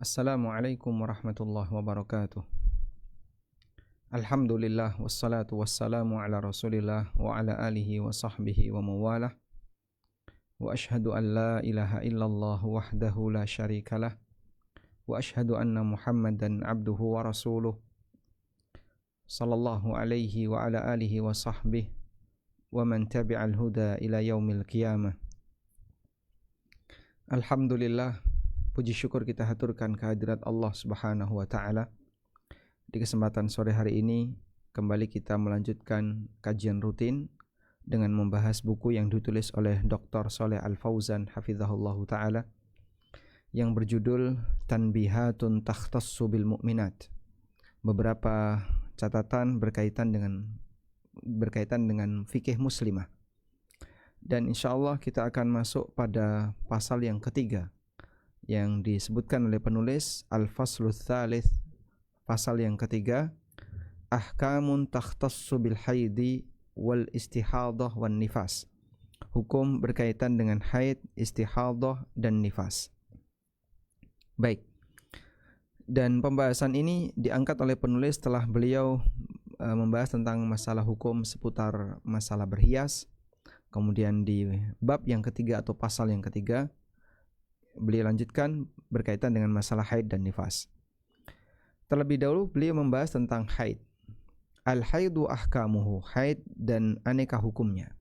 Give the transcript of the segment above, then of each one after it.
Assalamualaikum warahmatullahi wabarakatuh. Alhamdulillah wassalatu wassalamu ala Rasulillah wa ala alihi wa sahbihi wa mawalah. Wa ashhadu an la ilaha illallah wahdahu la syarikalah. Wa ashhadu anna Muhammadan abduhu wa rasuluh. Sallallahu alaihi wa ala alihi wa sahbihi wa man tabi'al huda ila yaumil qiyamah. Alhamdulillah, puji syukur kita haturkan kehadirat Allah Subhanahu wa taala. Di kesempatan sore hari ini kembali kita melanjutkan kajian rutin dengan membahas buku yang ditulis oleh Dr. Shaleh Al-Fauzan hafizahullahu taala yang berjudul Tanbihatun Takhtassu bil Mu'minat. Beberapa catatan berkaitan dengan fikih muslimah. Dan insyaallah kita akan masuk pada pasal yang ketiga yang disebutkan oleh penulis Al-Faslu Tsalits, pasal yang ketiga, Ahkamun takhtassu bil haidi wal istihadah wan nifas. Hukum berkaitan dengan haid, istihadah dan nifas. Baik. Dan pembahasan ini diangkat oleh penulis setelah beliau membahas tentang masalah hukum seputar masalah berhias. Kemudian di bab yang ketiga atau pasal yang ketiga, beliau lanjutkan berkaitan dengan masalah haid dan nifas. Terlebih dahulu beliau membahas tentang haid. Al-haidu ahkamuhu, haid dan aneka hukumnya.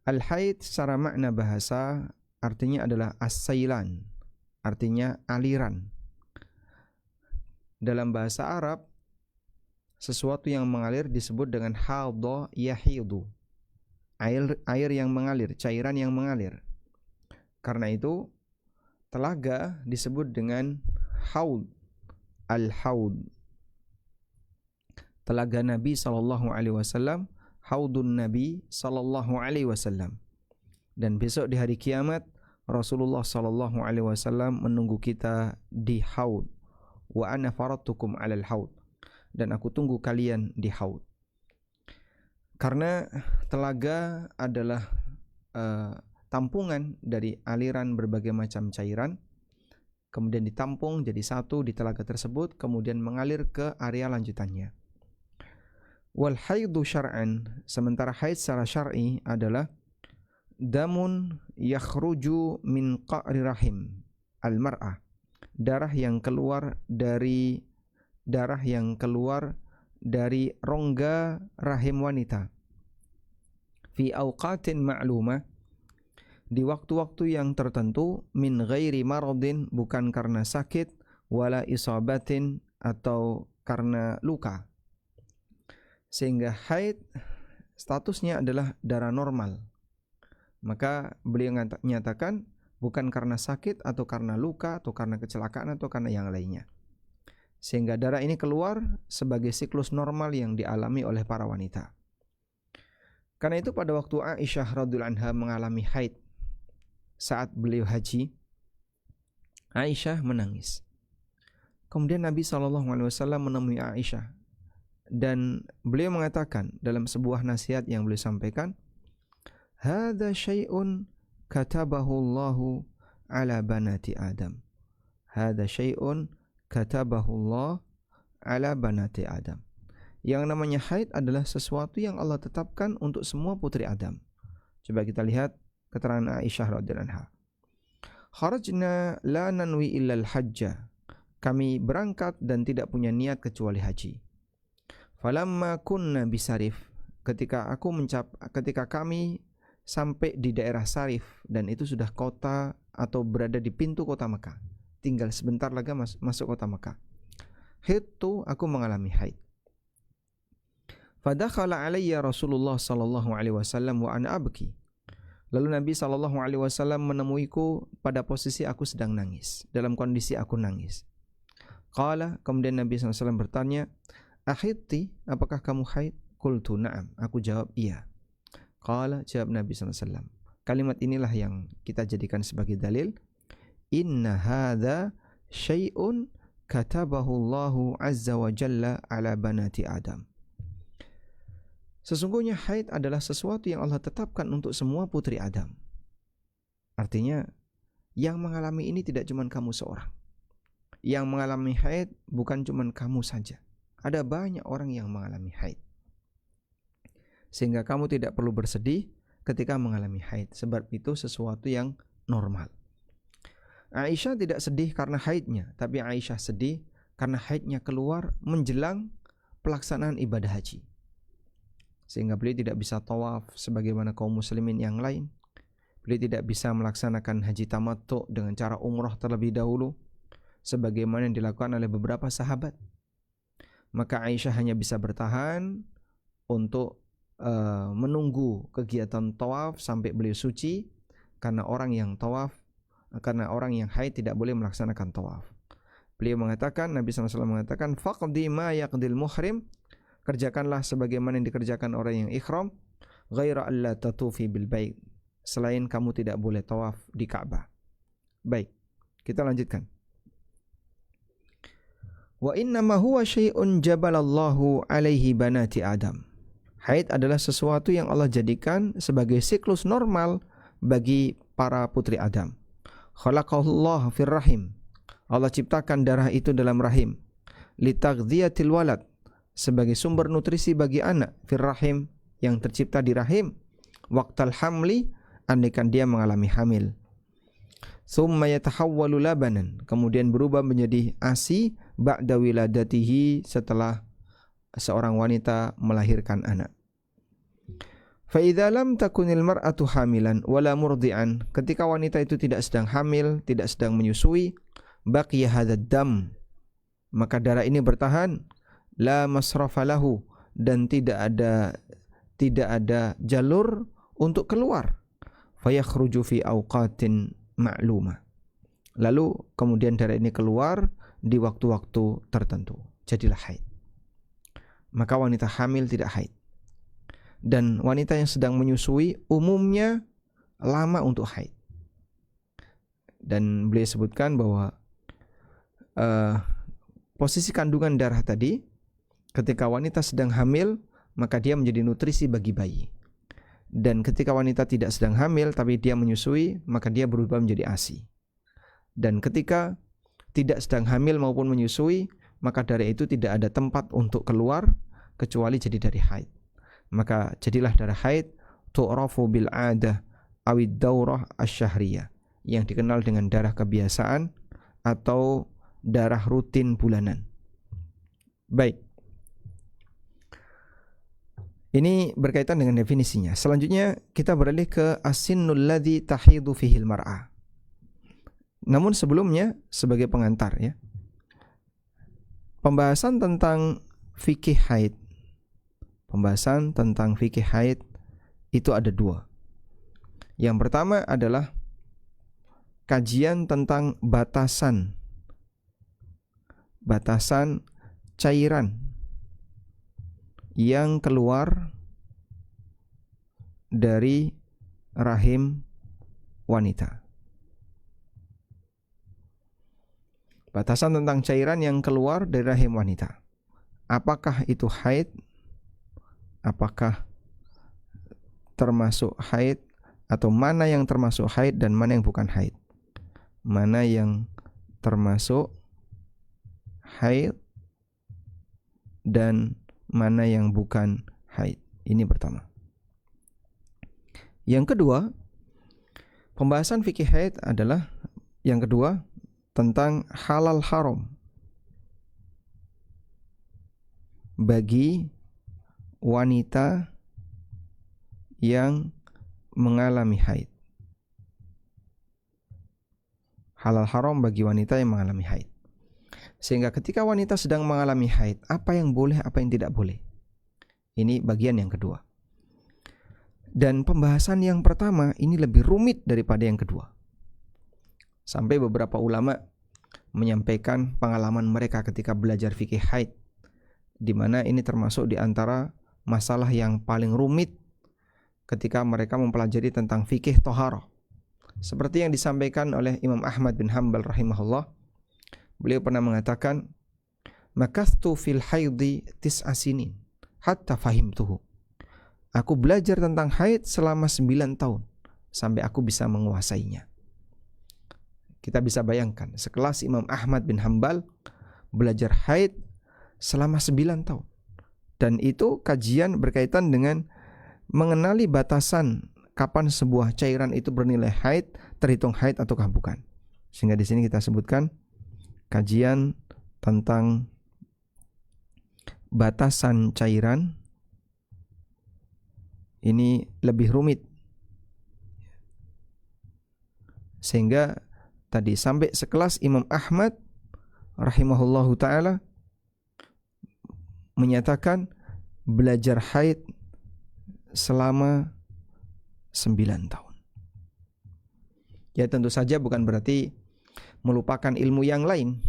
Al-haid secara makna bahasa artinya adalah as-sailan, artinya aliran. Dalam bahasa Arab, sesuatu yang mengalir disebut dengan hadha yahidu. Air yang mengalir, cairan yang mengalir. Karena itu telaga disebut dengan haud, al-haud. Telaga Nabi SAW, haudun Nabi SAW. Dan besok di hari kiamat Rasulullah SAW menunggu kita di haud. Wa ana faradtukum 'alal haud. Dan aku tunggu kalian di haud. Karena telaga adalah tampungan dari aliran berbagai macam cairan, kemudian ditampung jadi satu di telaga tersebut, kemudian mengalir ke area lanjutannya. Wal haidu syar'an, sementara haid secara syar'i adalah damun yakhruju min qa'ri rahim al-mar'ah, darah yang keluar dari rongga rahim wanita, fi awqatin ma'lumah, di waktu-waktu yang tertentu, min ghairi maradin, bukan karena sakit, wala isabatin, atau karena luka. Sehingga haid statusnya adalah darah normal. Maka beliau nyatakan bukan karena sakit atau karena luka atau karena kecelakaan atau karena yang lainnya. Sehingga darah ini keluar sebagai siklus normal yang dialami oleh para wanita. Karena itu pada waktu Aisyah radhiyallahu anha mengalami haid saat beliau haji, Aisyah menangis. Kemudian Nabi SAW menemui Aisyah dan beliau mengatakan dalam sebuah nasihat yang beliau sampaikan, "Hadza syai'un katabahu Allahu ala banati Adam." Hadza syai'un katabahullah ala banati Adam. Yang namanya haid adalah sesuatu yang Allah tetapkan untuk semua putri Adam. Coba kita lihat keterangan Aisyah radhiyallahu anha. Kharajna la nanwi illa al-hajja. Kami berangkat dan tidak punya niat kecuali haji. Falamma kunna bisarif. Ketika kami sampai di daerah Sarif, dan itu sudah kota atau berada di pintu kota Mekah. Tinggal sebentar lagi masuk kota Mekah. Hidtu, aku mengalami haid. Fadakhala alayya Rasulullah sallallahu alaihi wasallam wa ana abki. Lalu Nabi sallallahu alaihi wasallam menemuiku pada posisi aku sedang nangis, dalam kondisi aku nangis. Qala, kemudian Nabi sallallahu alaihi wasallam bertanya, "Ahidti, apakah kamu haid?" Qultu na'am, aku jawab iya. Qala, jawab Nabi sallallahu alaihi wasallam. Kalimat inilah yang kita jadikan sebagai dalil. Inna hadza syai'un katabahu Allahu azza wa jalla ala banati Adam. Sesungguhnya haid adalah sesuatu yang Allah tetapkan untuk semua putri Adam. Artinya Yang mengalami ini tidak cuma kamu seorang. Yang mengalami haid bukan cuma kamu saja. Ada banyak orang yang mengalami haid. Sehingga kamu tidak perlu bersedih ketika mengalami haid. Sebab itu sesuatu yang normal. Aisyah tidak sedih karena haidnya, tapi Aisyah sedih karena haidnya keluar menjelang pelaksanaan ibadah haji. Sehingga beliau tidak bisa tawaf sebagaimana kaum muslimin yang lain. Beliau tidak bisa melaksanakan haji tamattu dengan cara umrah terlebih dahulu sebagaimana yang dilakukan oleh beberapa sahabat. Maka Aisyah hanya bisa bertahan untuk menunggu kegiatan tawaf sampai beliau suci, karena orang yang haid tidak boleh melaksanakan tawaf. Beliau mengatakan, Nabi SAW mengatakan, faqdi ma yaqdil muhrim, kerjakanlah sebagaimana yang dikerjakan orang yang ihram, ghaira alla tatufi bil bait, selain kamu tidak boleh tawaf di Ka'bah. Baik, kita lanjutkan. Wa innama huwa syai'un jabalallahu alaihi banati Adam. Haid adalah sesuatu yang Allah jadikan sebagai siklus normal bagi para putri Adam. Khalaqahullah fir rahim. Allah ciptakan darah itu dalam rahim. Litaghdiyatil walad, sebagai sumber nutrisi bagi anak, fir rahim, yang tercipta di rahim. Waqtal hamli, andaikan dia mengalami hamil. Tsumma yatahawwalu labanan, kemudian berubah menjadi ASI ba'da wiladatihi, setelah seorang wanita melahirkan anak. Fa idza lam takunil mar'atu hamilan wala murdi'an, ketika wanita itu tidak sedang hamil, tidak sedang menyusui, baqiya hadzal dam, maka darah ini bertahan, la masrafa lahu, dan tidak ada jalur untuk keluar. Fa yakhruju fi awqatin ma'lumah, lalu kemudian darah ini keluar di waktu-waktu tertentu, jadilah haid. Maka wanita hamil tidak haid. Dan wanita yang sedang menyusui umumnya lama untuk haid. Dan beliau sebutkan bahwa posisi kandungan darah tadi, ketika wanita sedang hamil, maka dia menjadi nutrisi bagi bayi. Dan ketika wanita tidak sedang hamil tapi dia menyusui, maka dia berubah menjadi ASI. Dan ketika tidak sedang hamil maupun menyusui, maka darah itu tidak ada tempat untuk keluar kecuali jadi dari haid. Maka jadilah darah haid tu'rafu bil 'adah awid daurah asy-syahriyah, yang dikenal dengan darah kebiasaan atau darah rutin bulanan. Baik. Ini berkaitan dengan definisinya. Selanjutnya kita beralih ke as-sinnul ladzi tahidu fihil mar'ah. Namun sebelumnya, sebagai pengantar ya, pembahasan tentang fikih haid. Pembahasan tentang fikih haid itu ada dua. Yang pertama adalah kajian tentang batasan cairan yang keluar dari rahim wanita. Batasan tentang cairan yang keluar dari rahim wanita. Apakah itu haid? Apakah termasuk haid? Atau mana yang termasuk haid dan mana yang bukan haid? Mana yang termasuk haid dan mana yang bukan haid? Ini pertama. Yang kedua, pembahasan fikih haid adalah yang kedua tentang halal haram bagi wanita yang mengalami haid. Halal haram bagi wanita yang mengalami haid. Sehingga ketika wanita sedang mengalami haid, apa yang boleh, apa yang tidak boleh. Ini bagian yang kedua. Dan pembahasan yang pertama ini lebih rumit daripada yang kedua. Sampai beberapa ulama menyampaikan pengalaman mereka ketika belajar fikih haid, di mana ini termasuk di antara masalah yang paling rumit ketika mereka mempelajari tentang fikih thaharah. Seperti yang disampaikan oleh Imam Ahmad bin Hanbal rahimahullah, beliau pernah mengatakan, "Makastu fil haidhi tis'a sinin hatta fahimtuhu." Aku belajar tentang haid selama 9 tahun sampai aku bisa menguasainya. Kita bisa bayangkan, sekelas Imam Ahmad bin Hambal belajar haid selama 9 tahun. Dan itu kajian berkaitan dengan mengenali batasan kapan sebuah cairan itu bernilai haid, terhitung haid ataukah bukan. Sehingga di sini kita sebutkan kajian tentang batasan cairan ini lebih rumit. Sehingga tadi sampai sekelas Imam Ahmad rahimahullahu ta'ala menyatakan belajar haid selama 9 tahun. Ya tentu saja bukan berarti melupakan ilmu yang lain,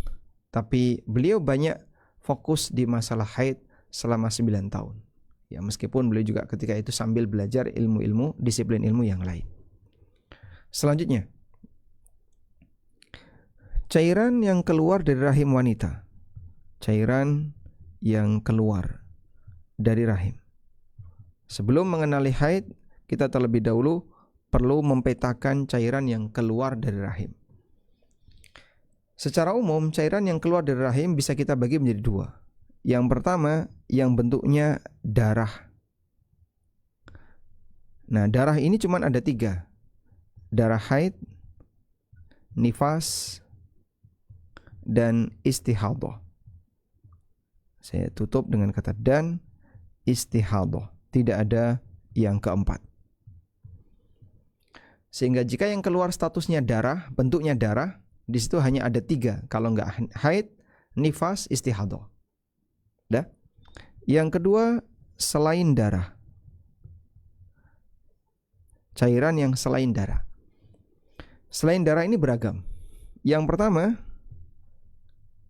tapi beliau banyak fokus di masalah haid selama 9 tahun. Ya meskipun beliau juga ketika itu sambil belajar ilmu-ilmu, disiplin ilmu yang lain. Selanjutnya, cairan yang keluar dari rahim wanita. Cairan yang keluar dari rahim. Sebelum mengenali haid, kita terlebih dahulu perlu mempetakan cairan yang keluar dari rahim. Secara umum, cairan yang keluar dari rahim bisa kita bagi menjadi 2. Yang pertama, yang bentuknya darah. Nah, darah ini cuma ada 3. Darah haid, nifas, dan istihadah. Saya tutup dengan kata dan istihadah. Tidak ada yang keempat. Sehingga jika yang keluar statusnya darah, bentuknya darah, di situ hanya ada 3. Kalau enggak haid, nifas, istihadah. Dah. Yang kedua, selain darah. Cairan yang selain darah. Selain darah ini beragam. Yang pertama,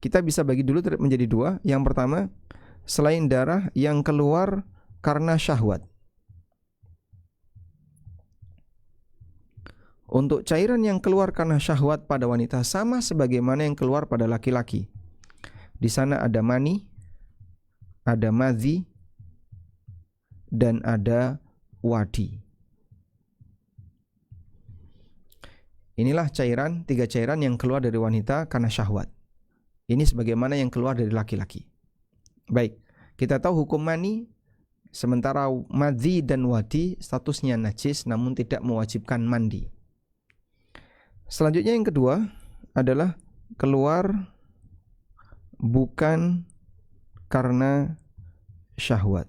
kita bisa bagi dulu menjadi 2. Yang pertama, selain darah yang keluar karena syahwat. Untuk cairan yang keluar karena syahwat pada wanita sama sebagaimana yang keluar pada laki-laki. Di sana ada mani, ada madhi, dan ada wadi. Inilah cairan, 3 cairan yang keluar dari wanita karena syahwat. Ini sebagaimana yang keluar dari laki-laki. Baik, kita tahu hukum mani, sementara madhi dan wadi statusnya najis namun tidak mewajibkan mandi. Selanjutnya yang kedua adalah keluar bukan karena syahwat.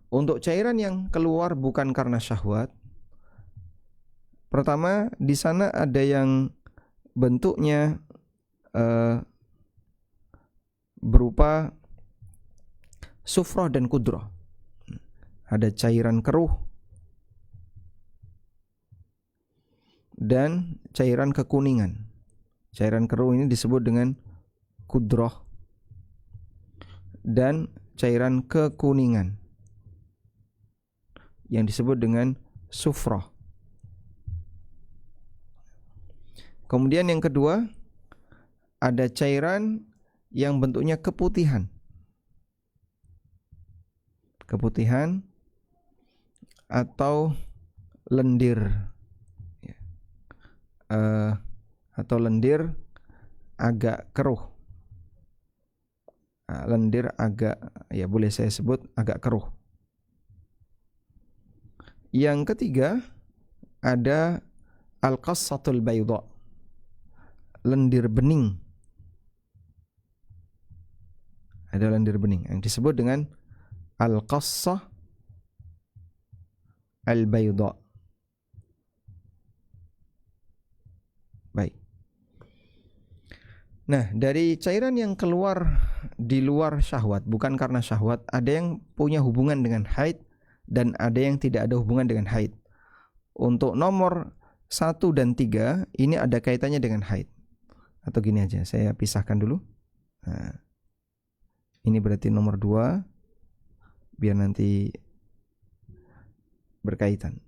Untuk cairan yang keluar bukan karena syahwat, pertama di sana ada yang bentuknya berupa sufrah dan kudrah. Ada cairan keruh dan cairan kekuningan. Cairan keruh ini disebut dengan kudrah dan cairan kekuningan yang disebut dengan sufrah. Kemudian yang kedua, ada cairan yang bentuknya keputihan. Keputihan atau lendir. Atau lendir agak keruh. Lendir agak, ya boleh saya sebut agak keruh. Yang ketiga, ada al-qassatul bayda. Lendir bening. Ada lendir bening yang disebut dengan al-qassah al-bayda. Baik. Nah, dari cairan yang keluar di luar syahwat, bukan karena syahwat, ada yang punya hubungan dengan haid dan ada yang tidak ada hubungan dengan haid. Untuk nomor 1 dan 3 ini ada kaitannya dengan haid. Atau gini aja, saya pisahkan dulu. Nah, ini berarti nomor 2, biar nanti berkaitan.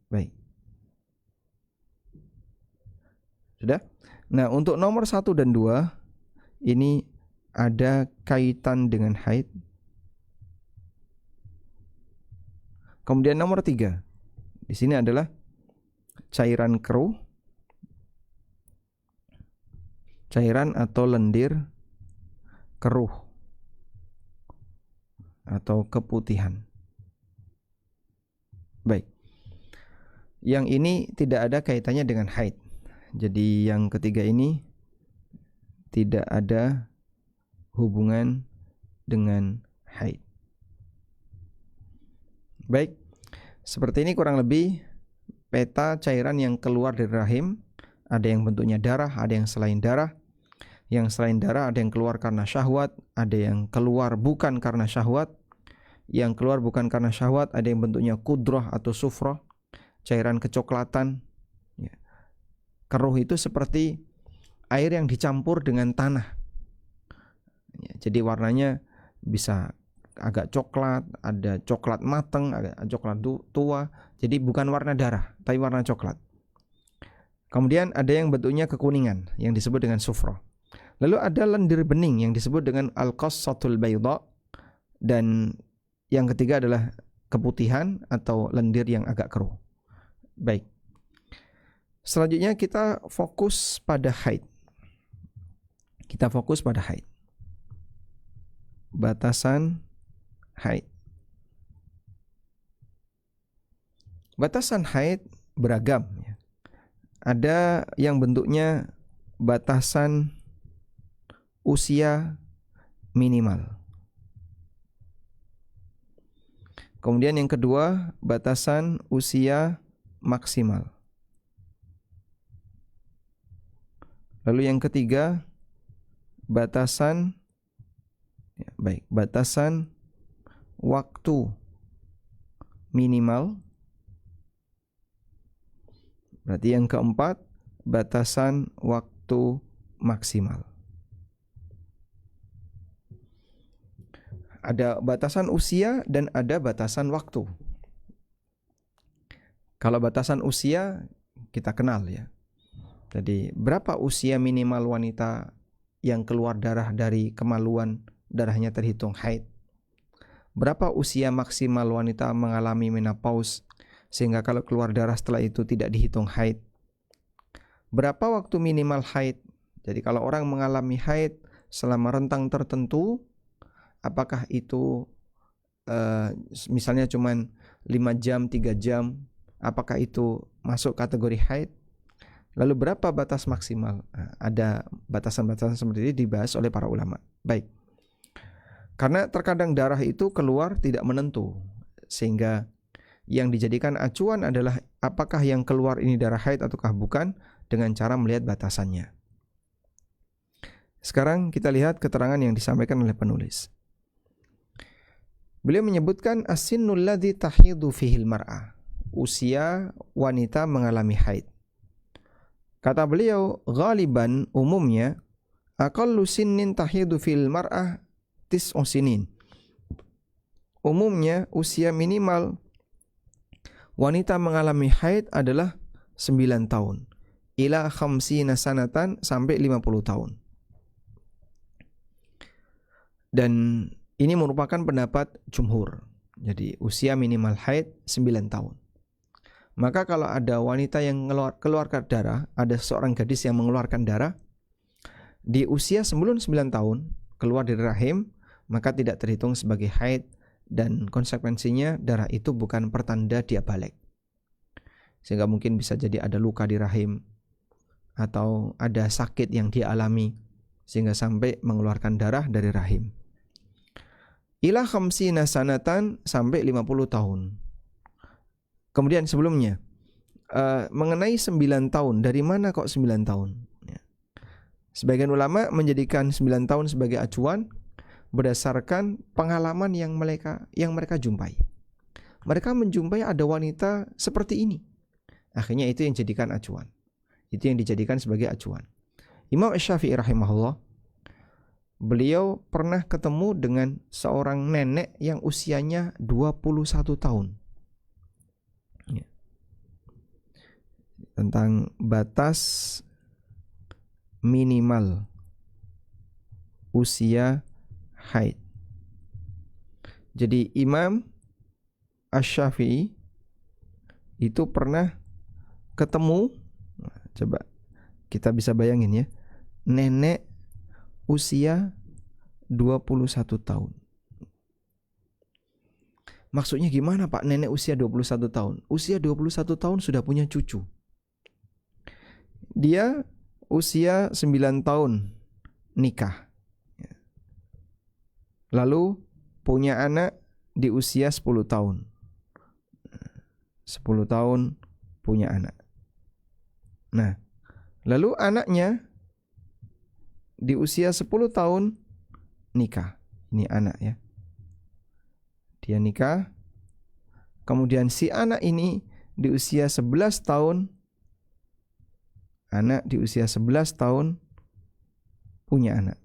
Baik. Sudah? Nah, untuk nomor 1 dan 2 ini ada kaitan dengan haid. Kemudian nomor 3, di sini adalah cairan keruh, cairan atau lendir keruh atau keputihan. Baik. Yang ini tidak ada kaitannya dengan haid. Jadi yang ketiga ini tidak ada hubungan dengan haid. Baik. Seperti ini kurang lebih peta cairan yang keluar dari rahim. Ada yang bentuknya darah, ada yang selain darah. Yang selain darah ada yang keluar karena syahwat, ada yang keluar bukan karena syahwat. Yang keluar bukan karena syahwat, ada yang bentuknya kudrah atau sufrah, cairan kecoklatan. Keruh itu seperti air yang dicampur dengan tanah. Jadi warnanya bisa agak coklat, ada coklat mateng, ada coklat tua. Jadi bukan warna darah, tapi warna coklat. Kemudian ada yang bentuknya kekuningan, yang disebut dengan sufrah. Lalu ada lendir bening yang disebut dengan al-qassatul bayda. Dan yang ketiga adalah keputihan atau lendir yang agak keruh. Baik. Selanjutnya kita fokus pada haid. Kita fokus pada haid. Batasan haid. Batasan haid beragam. Ada yang bentuknya batasan usia minimal. Kemudian yang kedua, batasan usia maksimal. Lalu yang ketiga, batasan waktu minimal. Berarti yang keempat, batasan waktu maksimal. Ada batasan usia dan ada batasan waktu. Kalau batasan usia kita kenal ya. Jadi berapa usia minimal wanita yang keluar darah dari kemaluan, darahnya terhitung haid? Berapa usia maksimal wanita mengalami menopause sehingga kalau keluar darah setelah itu tidak dihitung haid? Berapa waktu minimal haid? Jadi kalau orang mengalami haid selama rentang tertentu, apakah itu misalnya cuman 5 jam, 3 jam, apakah itu masuk kategori haid? Lalu berapa batas maksimal? Ada batasan-batasan seperti ini dibahas oleh para ulama. Baik. Karena terkadang darah itu keluar tidak menentu, sehingga yang dijadikan acuan adalah apakah yang keluar ini darah haid ataukah bukan, dengan cara melihat batasannya. Sekarang kita lihat keterangan yang disampaikan oleh penulis. Beliau menyebutkan as-sinnul ladzi tahidu fihil mar'ah, usia wanita mengalami haid. Kata beliau, ghaliban umumnya aqallu sinnin tahidu fil mar'ah tis'u sinin. Umumnya usia minimal wanita mengalami haid adalah 9 tahun ila khamsina sanatan sampai 50 tahun. Dan ini merupakan pendapat jumhur. Jadi usia minimal haid 9 tahun. Maka kalau ada wanita yang keluarkan darah, ada seorang gadis yang mengeluarkan darah di usia sebelum 9 tahun keluar dari rahim, maka tidak terhitung sebagai haid dan konsekuensinya darah itu bukan pertanda dia balik. Sehingga mungkin bisa jadi ada luka di rahim atau ada sakit yang dia alami sehingga sampai mengeluarkan darah dari rahim. Ila khamsina sanatan sampai 50 tahun. Kemudian sebelumnya mengenai 9 tahun, dari mana kok 9 tahun? Ya. Sebagian ulama menjadikan 9 tahun sebagai acuan berdasarkan pengalaman yang mereka jumpai. Mereka menjumpai ada wanita seperti ini. Akhirnya itu yang dijadikan acuan. Itu yang dijadikan sebagai acuan. Imam Asy-Syafi'i rahimahullah, beliau pernah ketemu dengan seorang nenek yang usianya 21 tahun. Ya. Tentang batas minimal usia haid. Jadi Imam Asy-Syafi'i itu pernah ketemu, coba kita bisa bayangin ya, nenek usia 21 tahun. Maksudnya gimana Pak, nenek usia 21 tahun? Usia 21 tahun sudah punya cucu. Dia usia 9 tahun nikah. Lalu punya anak di usia 10 tahun. 10 tahun punya anak. Nah, lalu anaknya di usia 10 tahun nikah. Ini anak ya. Dia nikah. Kemudian si anak ini di usia 11 tahun, anak di usia 11 tahun punya anak.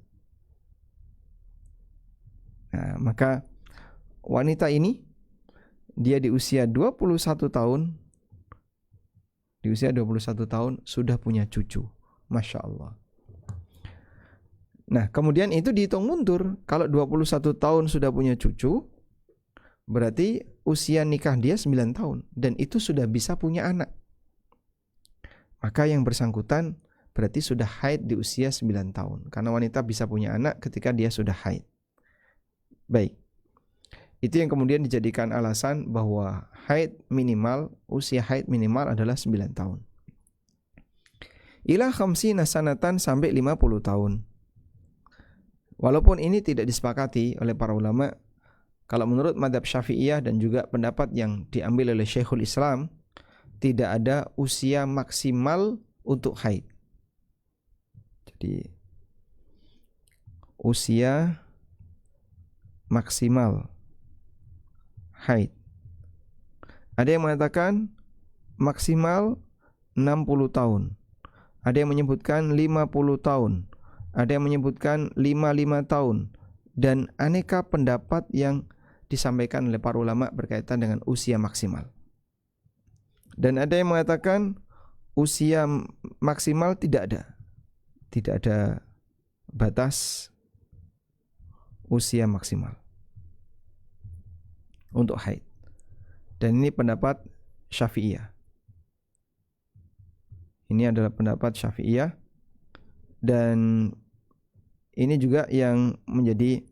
Nah, maka wanita ini dia di usia 21 tahun, di usia 21 tahun sudah punya cucu. Masya Allah. Nah, kemudian itu dihitung mundur. Kalau 21 tahun sudah punya cucu, berarti usia nikah dia 9 tahun. Dan itu sudah bisa punya anak. Maka yang bersangkutan berarti sudah haid di usia 9 tahun. Karena wanita bisa punya anak ketika dia sudah haid. Baik. Itu yang kemudian dijadikan alasan bahwa usia haid minimal adalah 9 tahun. Ila khamsina sanatan, sampai 50 tahun. Walaupun ini tidak disepakati oleh para ulama, kalau menurut mazhab Syafi'iyah dan juga pendapat yang diambil oleh Syekhul Islam, tidak ada usia maksimal untuk haid. Jadi usia maksimal haid. Ada yang mengatakan maksimal 60 tahun. Ada yang menyebutkan 50 tahun. Ada yang menyebutkan 55 tahun. Dan aneka pendapat yang disampaikan oleh para ulama berkaitan dengan usia maksimal. Dan ada yang mengatakan usia maksimal tidak ada. Tidak ada batas usia maksimal untuk haid. Dan ini pendapat Syafi'iyah. Ini adalah pendapat Syafi'iyah. Dan ini juga yang menjadi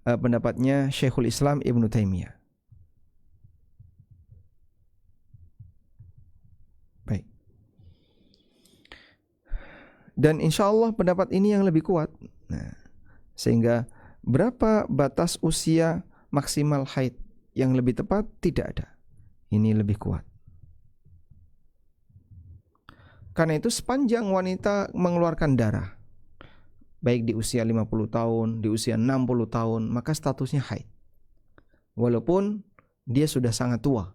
pendapatnya Syekhul Islam Ibnu Taimiyah. Baik. Dan insya Allah pendapat ini yang lebih kuat. Nah, sehingga berapa batas usia maksimal haid yang lebih tepat? Tidak ada. Ini lebih kuat. Karena itu sepanjang wanita mengeluarkan darah, baik di usia 50 tahun, di usia 60 tahun, maka statusnya haid. Walaupun dia sudah sangat tua,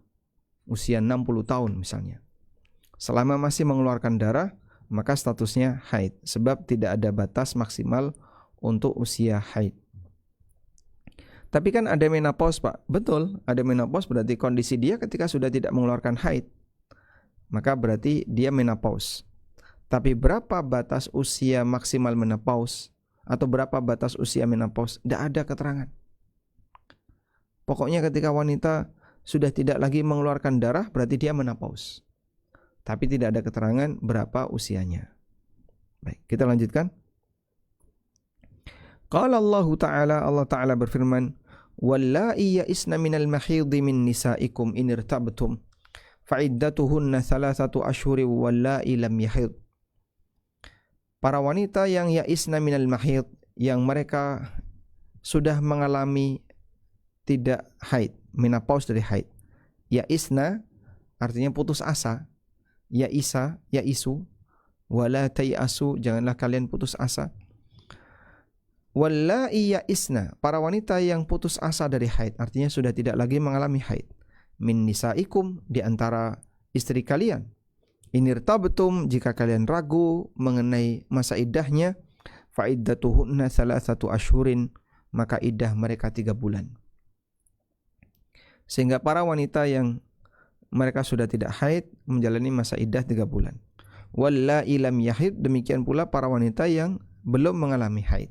usia 60 tahun misalnya. Selama masih mengeluarkan darah, maka statusnya haid. Sebab tidak ada batas maksimal untuk usia haid. Tapi kan ada menopause Pak. Betul, ada menopause berarti kondisi dia ketika sudah tidak mengeluarkan haid. Maka berarti dia menopause. Tapi berapa batas usia maksimal menopause atau berapa batas usia menopause? Tidak ada keterangan. Pokoknya ketika wanita sudah tidak lagi mengeluarkan darah berarti dia menopause. Tapi tidak ada keterangan berapa usianya. Baik, kita lanjutkan. Qala Allah Ta'ala berfirman, "Wallahi ya'isna minal mahidhi min nisaikum in irtabtum fa'iddatuhunna 3 ashhurin wallahi lam yahid." Para wanita yang ya'isna minal mahid, yang mereka sudah mengalami tidak haid, menopause dari haid. Ya'isna artinya putus asa. Ya'isu, wala tay'asu, janganlah kalian putus asa. Wallahi ya'isna, para wanita yang putus asa dari haid, artinya sudah tidak lagi mengalami haid. Min nisaikum, di antara istri kalian. Inirtabtum, jika kalian ragu mengenai masa iddahnya, fa'iddatuhunna 3 ashhurin, maka iddah mereka 3 bulan. Sehingga para wanita yang mereka sudah tidak haid menjalani masa iddah 3 bulan. Wallahi lam yahid, demikian pula para wanita yang belum mengalami haid.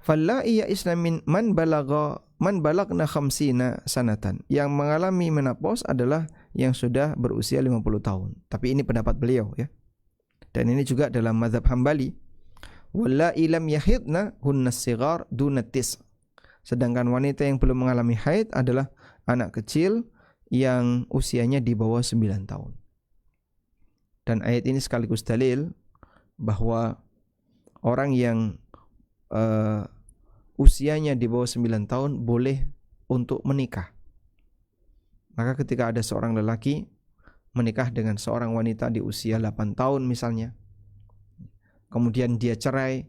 Fallahi ya'isna min man balagha man balagna khamsina sanatan. Yang mengalami menopause adalah yang sudah berusia 50 tahun. Tapi ini pendapat beliau ya. Dan ini juga dalam mazhab Hambali. Wallahi lam yahidna hunnas sighar duna tis'. Sedangkan wanita yang belum mengalami haid adalah anak kecil yang usianya di bawah 9 tahun. Dan ayat ini sekaligus dalil bahwa orang yang usianya di bawah 9 tahun boleh untuk menikah. Maka ketika ada seorang lelaki menikah dengan seorang wanita di usia 8 tahun misalnya, kemudian dia cerai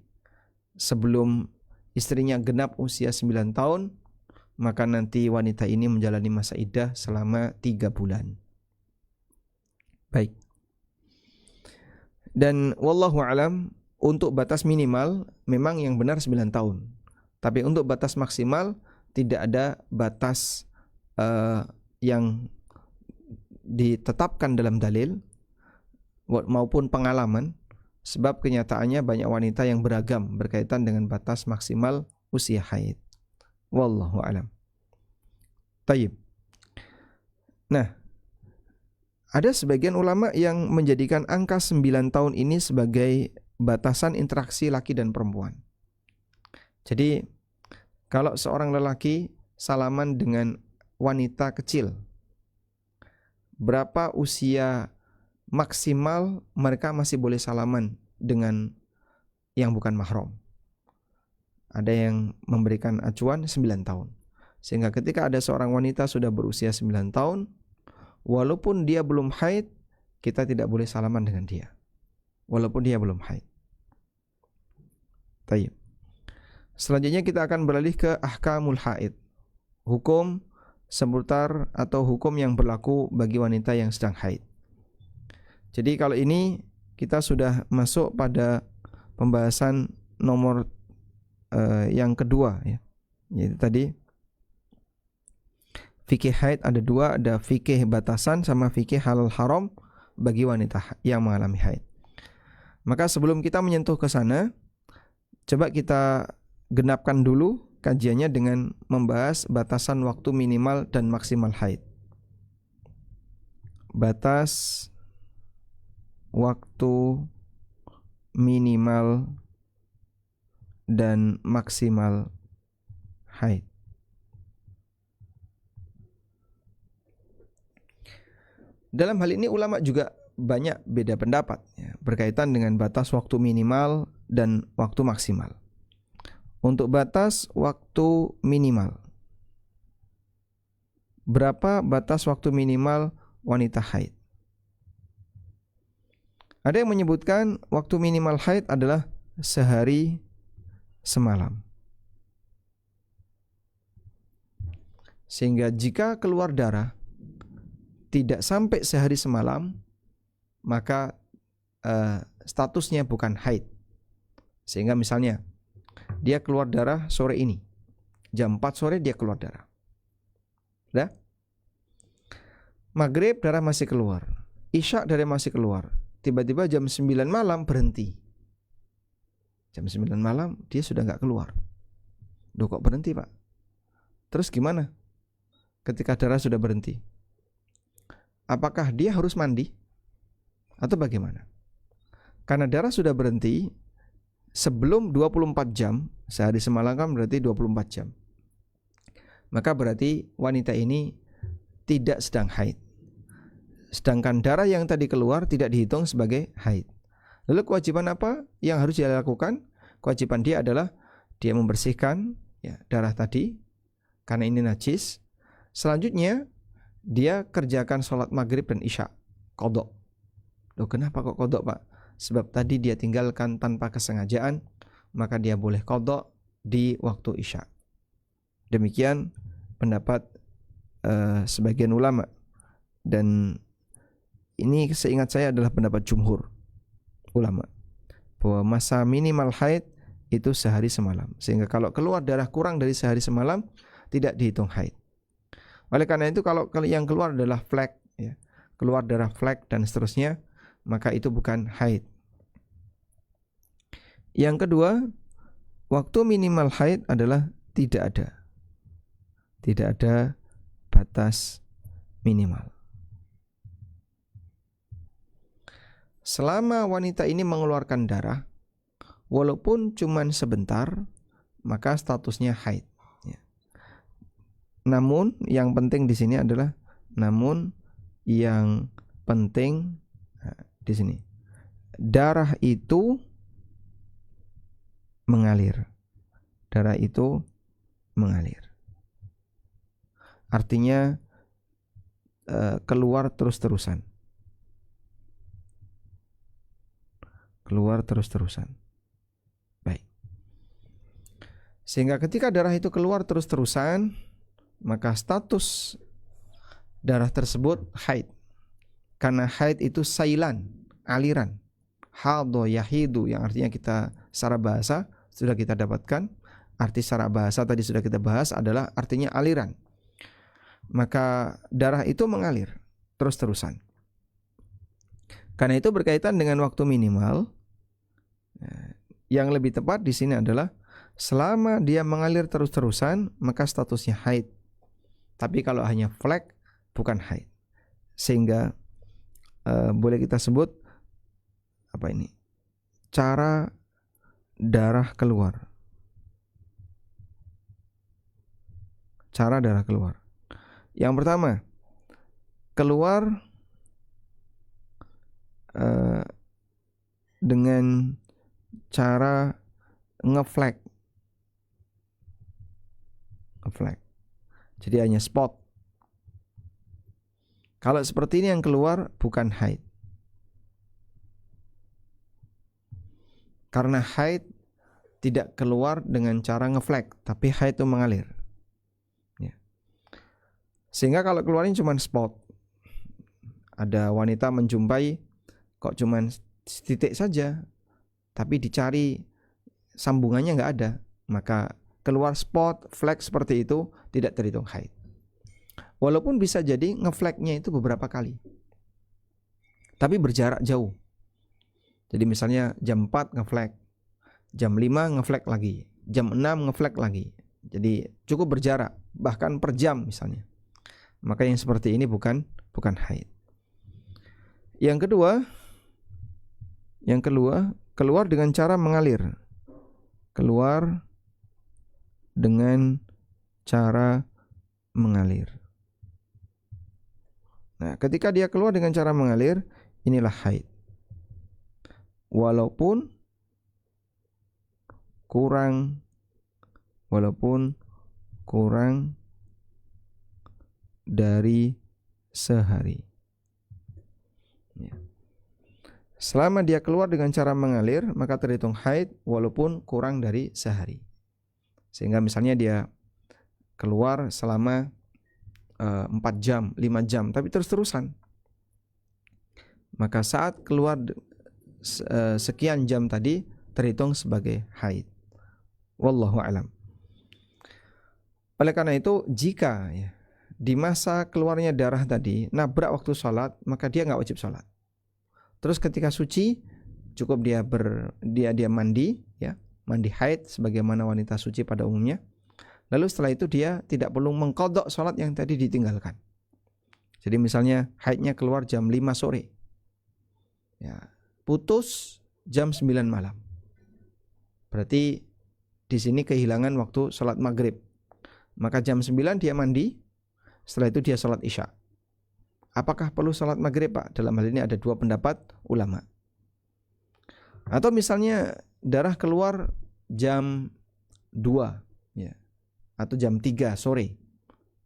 sebelum istrinya genap usia 9 tahun, maka nanti wanita ini menjalani masa iddah selama 3 bulan. Baik. Dan wallahu alam, untuk batas minimal memang yang benar 9 tahun. Tapi untuk batas maksimal tidak ada batas yang ditetapkan dalam dalil maupun pengalaman, sebab kenyataannya banyak wanita yang beragam berkaitan dengan batas maksimal usia haid. Wallahu alam. Tayyib. Nah, ada sebagian ulama yang menjadikan angka 9 tahun ini sebagai batasan interaksi laki dan perempuan. Jadi, kalau seorang lelaki salaman dengan wanita kecil, berapa usia maksimal mereka masih boleh salaman dengan yang bukan mahram? Ada yang memberikan acuan 9 tahun. Sehingga ketika ada seorang wanita sudah berusia 9 tahun, walaupun dia belum haid, kita tidak boleh salaman dengan dia. Walaupun dia belum haid. Tayyib. Selanjutnya kita akan beralih ke ahkamul haid. Hukum seputar atau hukum yang berlaku bagi wanita yang sedang haid. Jadi kalau ini kita sudah masuk pada pembahasan nomor yang kedua ya. Yaitu tadi fikih haid ada dua, ada fikih batasan sama fikih halal haram bagi wanita yang mengalami haid. Maka sebelum kita menyentuh ke sana, coba kita genapkan dulu kajiannya dengan membahas batasan waktu minimal dan maksimal haid. Batas waktu minimal dan maksimal haid. Dalam hal ini ulama juga banyak beda pendapat ya, berkaitan dengan batas waktu minimal dan waktu maksimal. Untuk batas waktu minimal, berapa batas waktu minimal wanita haid? Ada yang menyebutkan waktu minimal haid adalah sehari semalam. Sehingga jika keluar darah tidak sampai sehari semalam, maka statusnya bukan haid. Sehingga misalnya dia keluar darah sore ini, jam 4 sore dia keluar darah. Sudah? Maghrib darah masih keluar, Isya darah masih keluar. Tiba-tiba jam 9 malam berhenti. Jam 9 malam dia sudah gak keluar. Duh, kok berhenti Pak? Terus gimana ketika darah sudah berhenti? Apakah dia harus mandi? Atau bagaimana? Karena darah sudah berhenti sebelum 24 jam, sehari semalam kan berarti 24 jam. Maka berarti wanita ini tidak sedang haid. Sedangkan darah yang tadi keluar tidak dihitung sebagai haid. Lalu kewajiban apa yang harus dia lakukan? Kewajiban dia adalah dia membersihkan ya, darah tadi karena ini najis. Selanjutnya dia kerjakan sholat maghrib dan isya, qadha. Loh, kenapa kok qadha Pak? Sebab tadi dia tinggalkan tanpa kesengajaan, maka dia boleh qadha di waktu isya. Demikian pendapat sebagian ulama, dan ini seingat saya adalah pendapat jumhur ulama, bahwa masa minimal haid itu sehari semalam. Sehingga kalau keluar darah kurang dari sehari semalam tidak dihitung haid. Oleh karena itu kalau yang keluar adalah flek ya, keluar darah flek dan seterusnya, maka itu bukan haid. Yang kedua, waktu minimal haid adalah tidak ada. tidak ada batas minimal. Selama wanita ini mengeluarkan darah, walaupun cuman sebentar, maka statusnya haid. Ya. Namun yang penting di sini adalah, di sini, darah itu mengalir. Darah itu mengalir. Artinya keluar terus-terusan. Keluar terus-terusan. Baik. Sehingga ketika darah itu keluar terus-terusan, maka status darah tersebut haid. Karena haid itu sailan, aliran. Hadho yahidu, yang artinya kita secara bahasa sudah kita dapatkan. Arti secara bahasa tadi sudah kita bahas adalah artinya aliran. Maka darah itu mengalir terus-terusan. Karena itu berkaitan dengan waktu minimal. Yang lebih tepat di sini adalah selama dia mengalir terus-terusan, maka statusnya haid. Tapi kalau hanya flek, bukan haid. Sehingga boleh kita sebut cara darah keluar. Cara darah keluar. Yang pertama, keluar dengan cara ngeflek. Jadi hanya spot. Kalau seperti ini yang keluar bukan haid. Karena haid tidak keluar dengan cara ngeflek, tapi haid itu mengalir. Ya. Sehingga kalau keluarnya cuma spot. Ada wanita menjumpai kok cuma titik saja, tapi dicari sambungannya nggak ada, maka keluar spot, flek seperti itu tidak terhitung haid. Walaupun bisa jadi ngefleknya itu beberapa kali, tapi berjarak jauh. Jadi misalnya jam 4 ngeflek, jam 5 ngeflek lagi, jam 6 ngeflek lagi. Jadi cukup berjarak, bahkan per jam misalnya. Maka yang seperti ini bukan haid. Yang kedua, keluar dengan cara mengalir. Keluar dengan cara mengalir. Nah, ketika dia keluar dengan cara mengalir, inilah haid. Walaupun kurang dari sehari. Ya. Selama dia keluar dengan cara mengalir, maka terhitung haid walaupun kurang dari sehari. Sehingga misalnya dia keluar selama 4 jam, 5 jam, tapi terus-terusan. Maka saat keluar sekian jam tadi terhitung sebagai haid. Wallahu a'lam. Oleh karena itu, jika di masa keluarnya darah tadi nabrak waktu sholat, maka dia nggak wajib sholat. Terus ketika suci, cukup dia mandi, mandi haid sebagaimana wanita suci pada umumnya. Lalu setelah itu dia tidak perlu mengqadha sholat yang tadi ditinggalkan. Jadi misalnya haidnya keluar jam 5 sore, putus jam 9 malam. Berarti di sini kehilangan waktu sholat maghrib. Maka jam 9 dia mandi, setelah itu dia sholat isya. Apakah perlu sholat maghrib, Pak? Dalam hal ini ada 2 pendapat ulama. Atau misalnya darah keluar jam 2 atau jam 3 sore,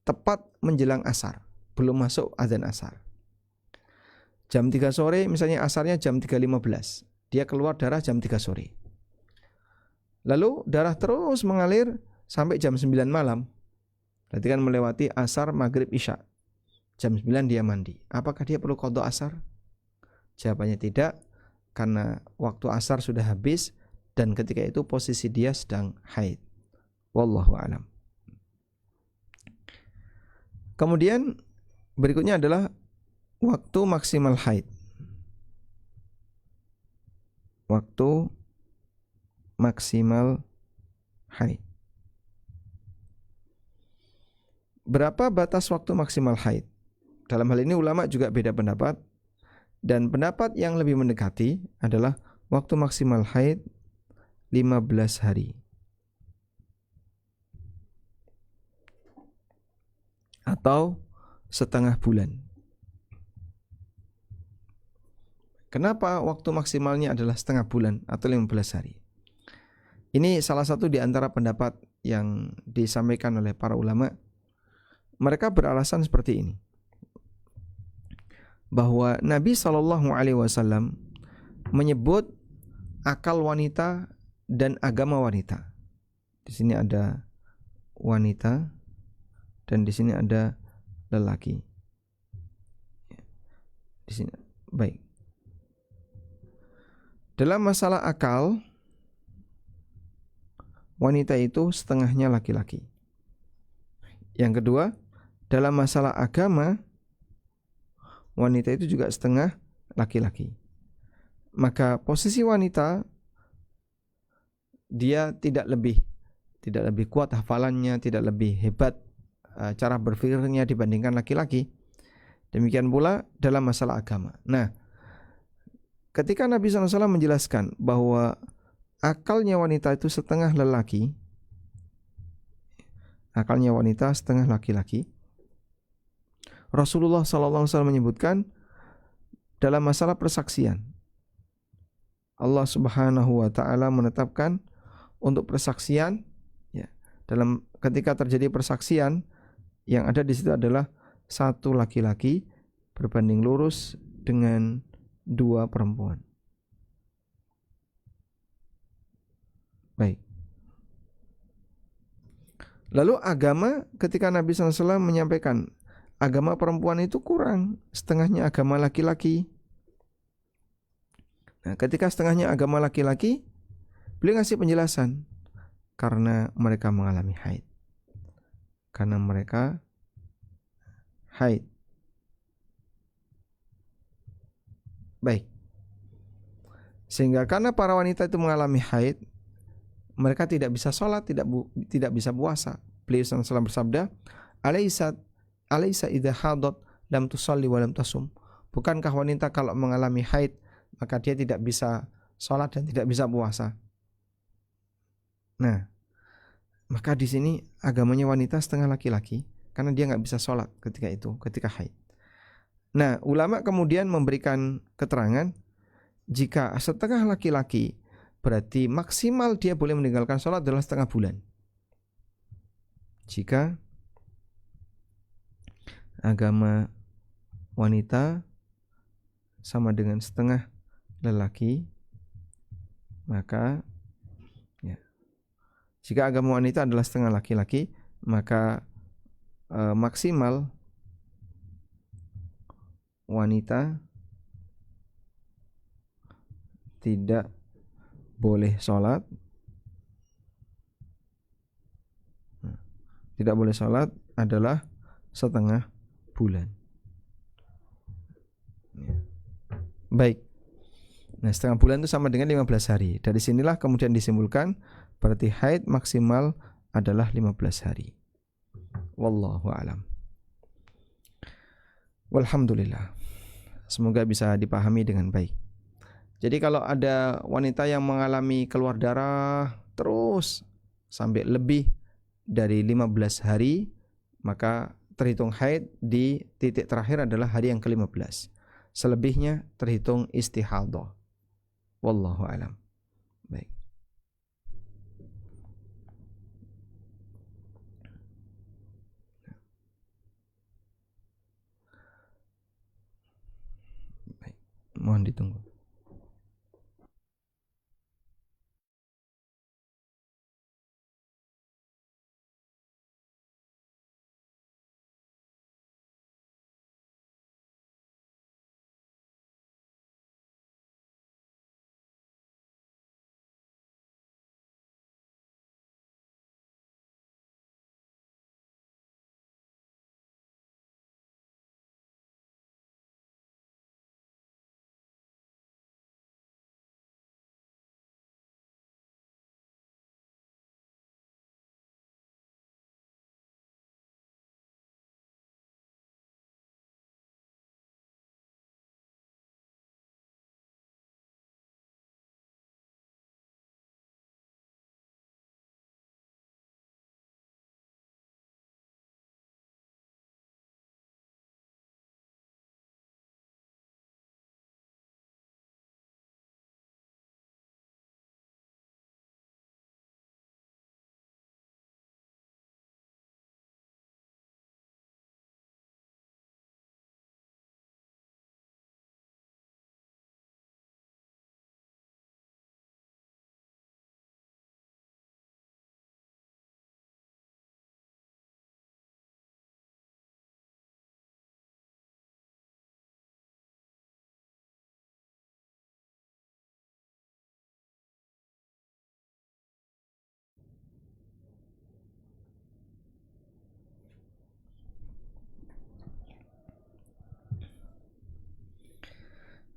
tepat menjelang asar, belum masuk azan asar. Jam 3 sore, misalnya asarnya jam 3.15, dia keluar darah jam 3 sore. Lalu darah terus mengalir sampai jam 9 malam. Berarti kan melewati asar, maghrib, isya. Jam 9 dia mandi. Apakah dia perlu qadha asar? Jawabannya tidak, karena waktu asar sudah habis dan ketika itu posisi dia sedang haid. Wallahu a'lam. Kemudian berikutnya adalah waktu maksimal haid. Waktu maksimal haid. berapa batas waktu maksimal haid? Dalam hal ini ulama juga beda pendapat, dan pendapat yang lebih mendekati adalah waktu maksimal haid 15 hari atau setengah bulan. Kenapa waktu maksimalnya adalah setengah bulan atau 15 hari? Ini salah satu di antara pendapat yang disampaikan oleh para ulama. Mereka beralasan seperti ini, bahwa Nabi SAW menyebut akal wanita dan agama wanita. Di sini ada wanita dan di sini ada lelaki. Di sini, baik. Dalam masalah akal, wanita itu setengahnya laki-laki. Yang kedua, dalam masalah agama, wanita itu juga setengah laki-laki. Maka posisi wanita, dia tidak lebih kuat hafalannya, tidak lebih hebat cara berpikirnya dibandingkan laki-laki. Demikian pula dalam masalah agama. Nah, ketika Nabi SAW menjelaskan bahwa akalnya wanita itu setengah lelaki, akalnya wanita setengah laki-laki, Rasulullah SAW menyebutkan dalam masalah persaksian, Allah Subhanahu wa taala menetapkan untuk persaksian, ya, dalam ketika terjadi persaksian, yang ada di situ adalah satu laki-laki berbanding lurus dengan dua perempuan. Baik. Lalu agama, ketika Nabi SAW menyampaikan agama perempuan itu kurang, setengahnya agama laki-laki. Nah, ketika setengahnya agama laki-laki, beliau ngasih penjelasan, karena mereka mengalami haid. Karena mereka haid. Baik. Sehingga karena para wanita itu mengalami haid, mereka tidak bisa sholat, tidak bisa puasa. Beliau SAW bersabda, Alaysa idha hadat lam tusalli wa lam tasum. Bukankah wanita kalau mengalami haid, maka dia tidak bisa sholat dan tidak bisa puasa? Nah, maka di sini agamanya wanita setengah laki-laki, karena dia nggak bisa sholat ketika haid. Nah, ulama kemudian memberikan keterangan, jika setengah laki-laki, berarti maksimal dia boleh meninggalkan sholat adalah setengah bulan. Jika agama wanita sama dengan setengah lelaki, maka ya, jika agama wanita adalah setengah laki-laki, maka maksimal wanita tidak boleh sholat, adalah setengah bulan. Baik. Nah, setengah bulan itu sama dengan 15 hari. Dari sinilah kemudian disimpulkan berarti haid maksimal adalah 15 hari. Wallahu a'lam. Walhamdulillah. Semoga bisa dipahami dengan baik. Jadi kalau ada wanita yang mengalami keluar darah terus sampai lebih dari 15 hari, maka terhitung haid di titik terakhir adalah hari yang ke-15. Selebihnya terhitung istihadah. Wallahu a'lam. Baik. Baik. Mohon ditunggu.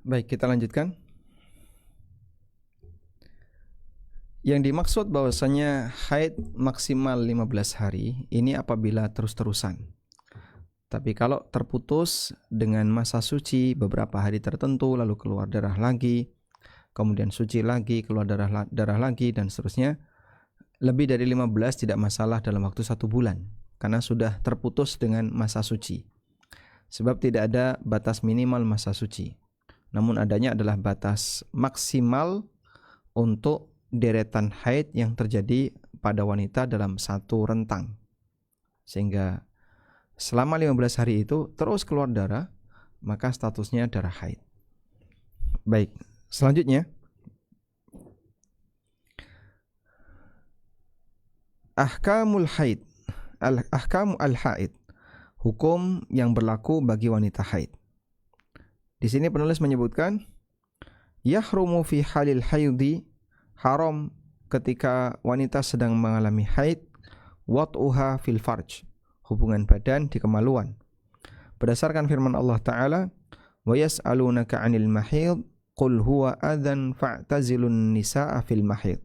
Baik, kita lanjutkan. Yang dimaksud bahwasanya haid maksimal 15 hari ini apabila terus-terusan. Tapi kalau terputus dengan masa suci beberapa hari tertentu, lalu keluar darah lagi, kemudian suci lagi, keluar darah lagi, dan seterusnya, lebih dari 15 tidak masalah dalam waktu 1 bulan, karena sudah terputus dengan masa suci. Sebab tidak ada batas minimal masa suci, namun adanya adalah batas maksimal untuk deretan haid yang terjadi pada wanita dalam satu rentang. Sehingga selama 15 hari itu terus keluar darah, maka statusnya darah haid. Baik, selanjutnya ahkamul haid, ahkamu al-haid, hukum yang berlaku bagi wanita haid. Di sini penulis menyebutkan yahrumu fi halil haidi, haram ketika wanita sedang mengalami haid, wat'uha fil farj, hubungan badan di kemaluan. Berdasarkan firman Allah Ta'ala, wa yas'alunaka 'anil mahid, qul huwa adzan fa'tazilun nisaa fil mahid.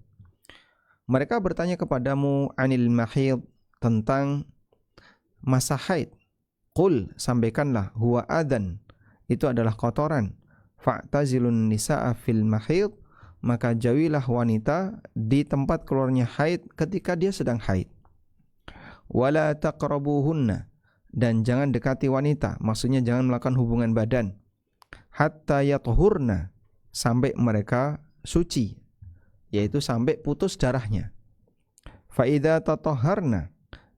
Mereka bertanya kepadamu 'anil mahid, tentang masa haid. Qul, sampaikanlah, huwa adzan, itu adalah kotoran. Fa'tazilun nisaa fil mahid, maka jauhilah wanita di tempat keluarnya haid ketika dia sedang haid. Wala taqrabuhunna, dan jangan dekati wanita, maksudnya jangan melakukan hubungan badan, hatta yatahurna, sampai mereka suci, yaitu sampai putus darahnya. Fa idza tatahharna,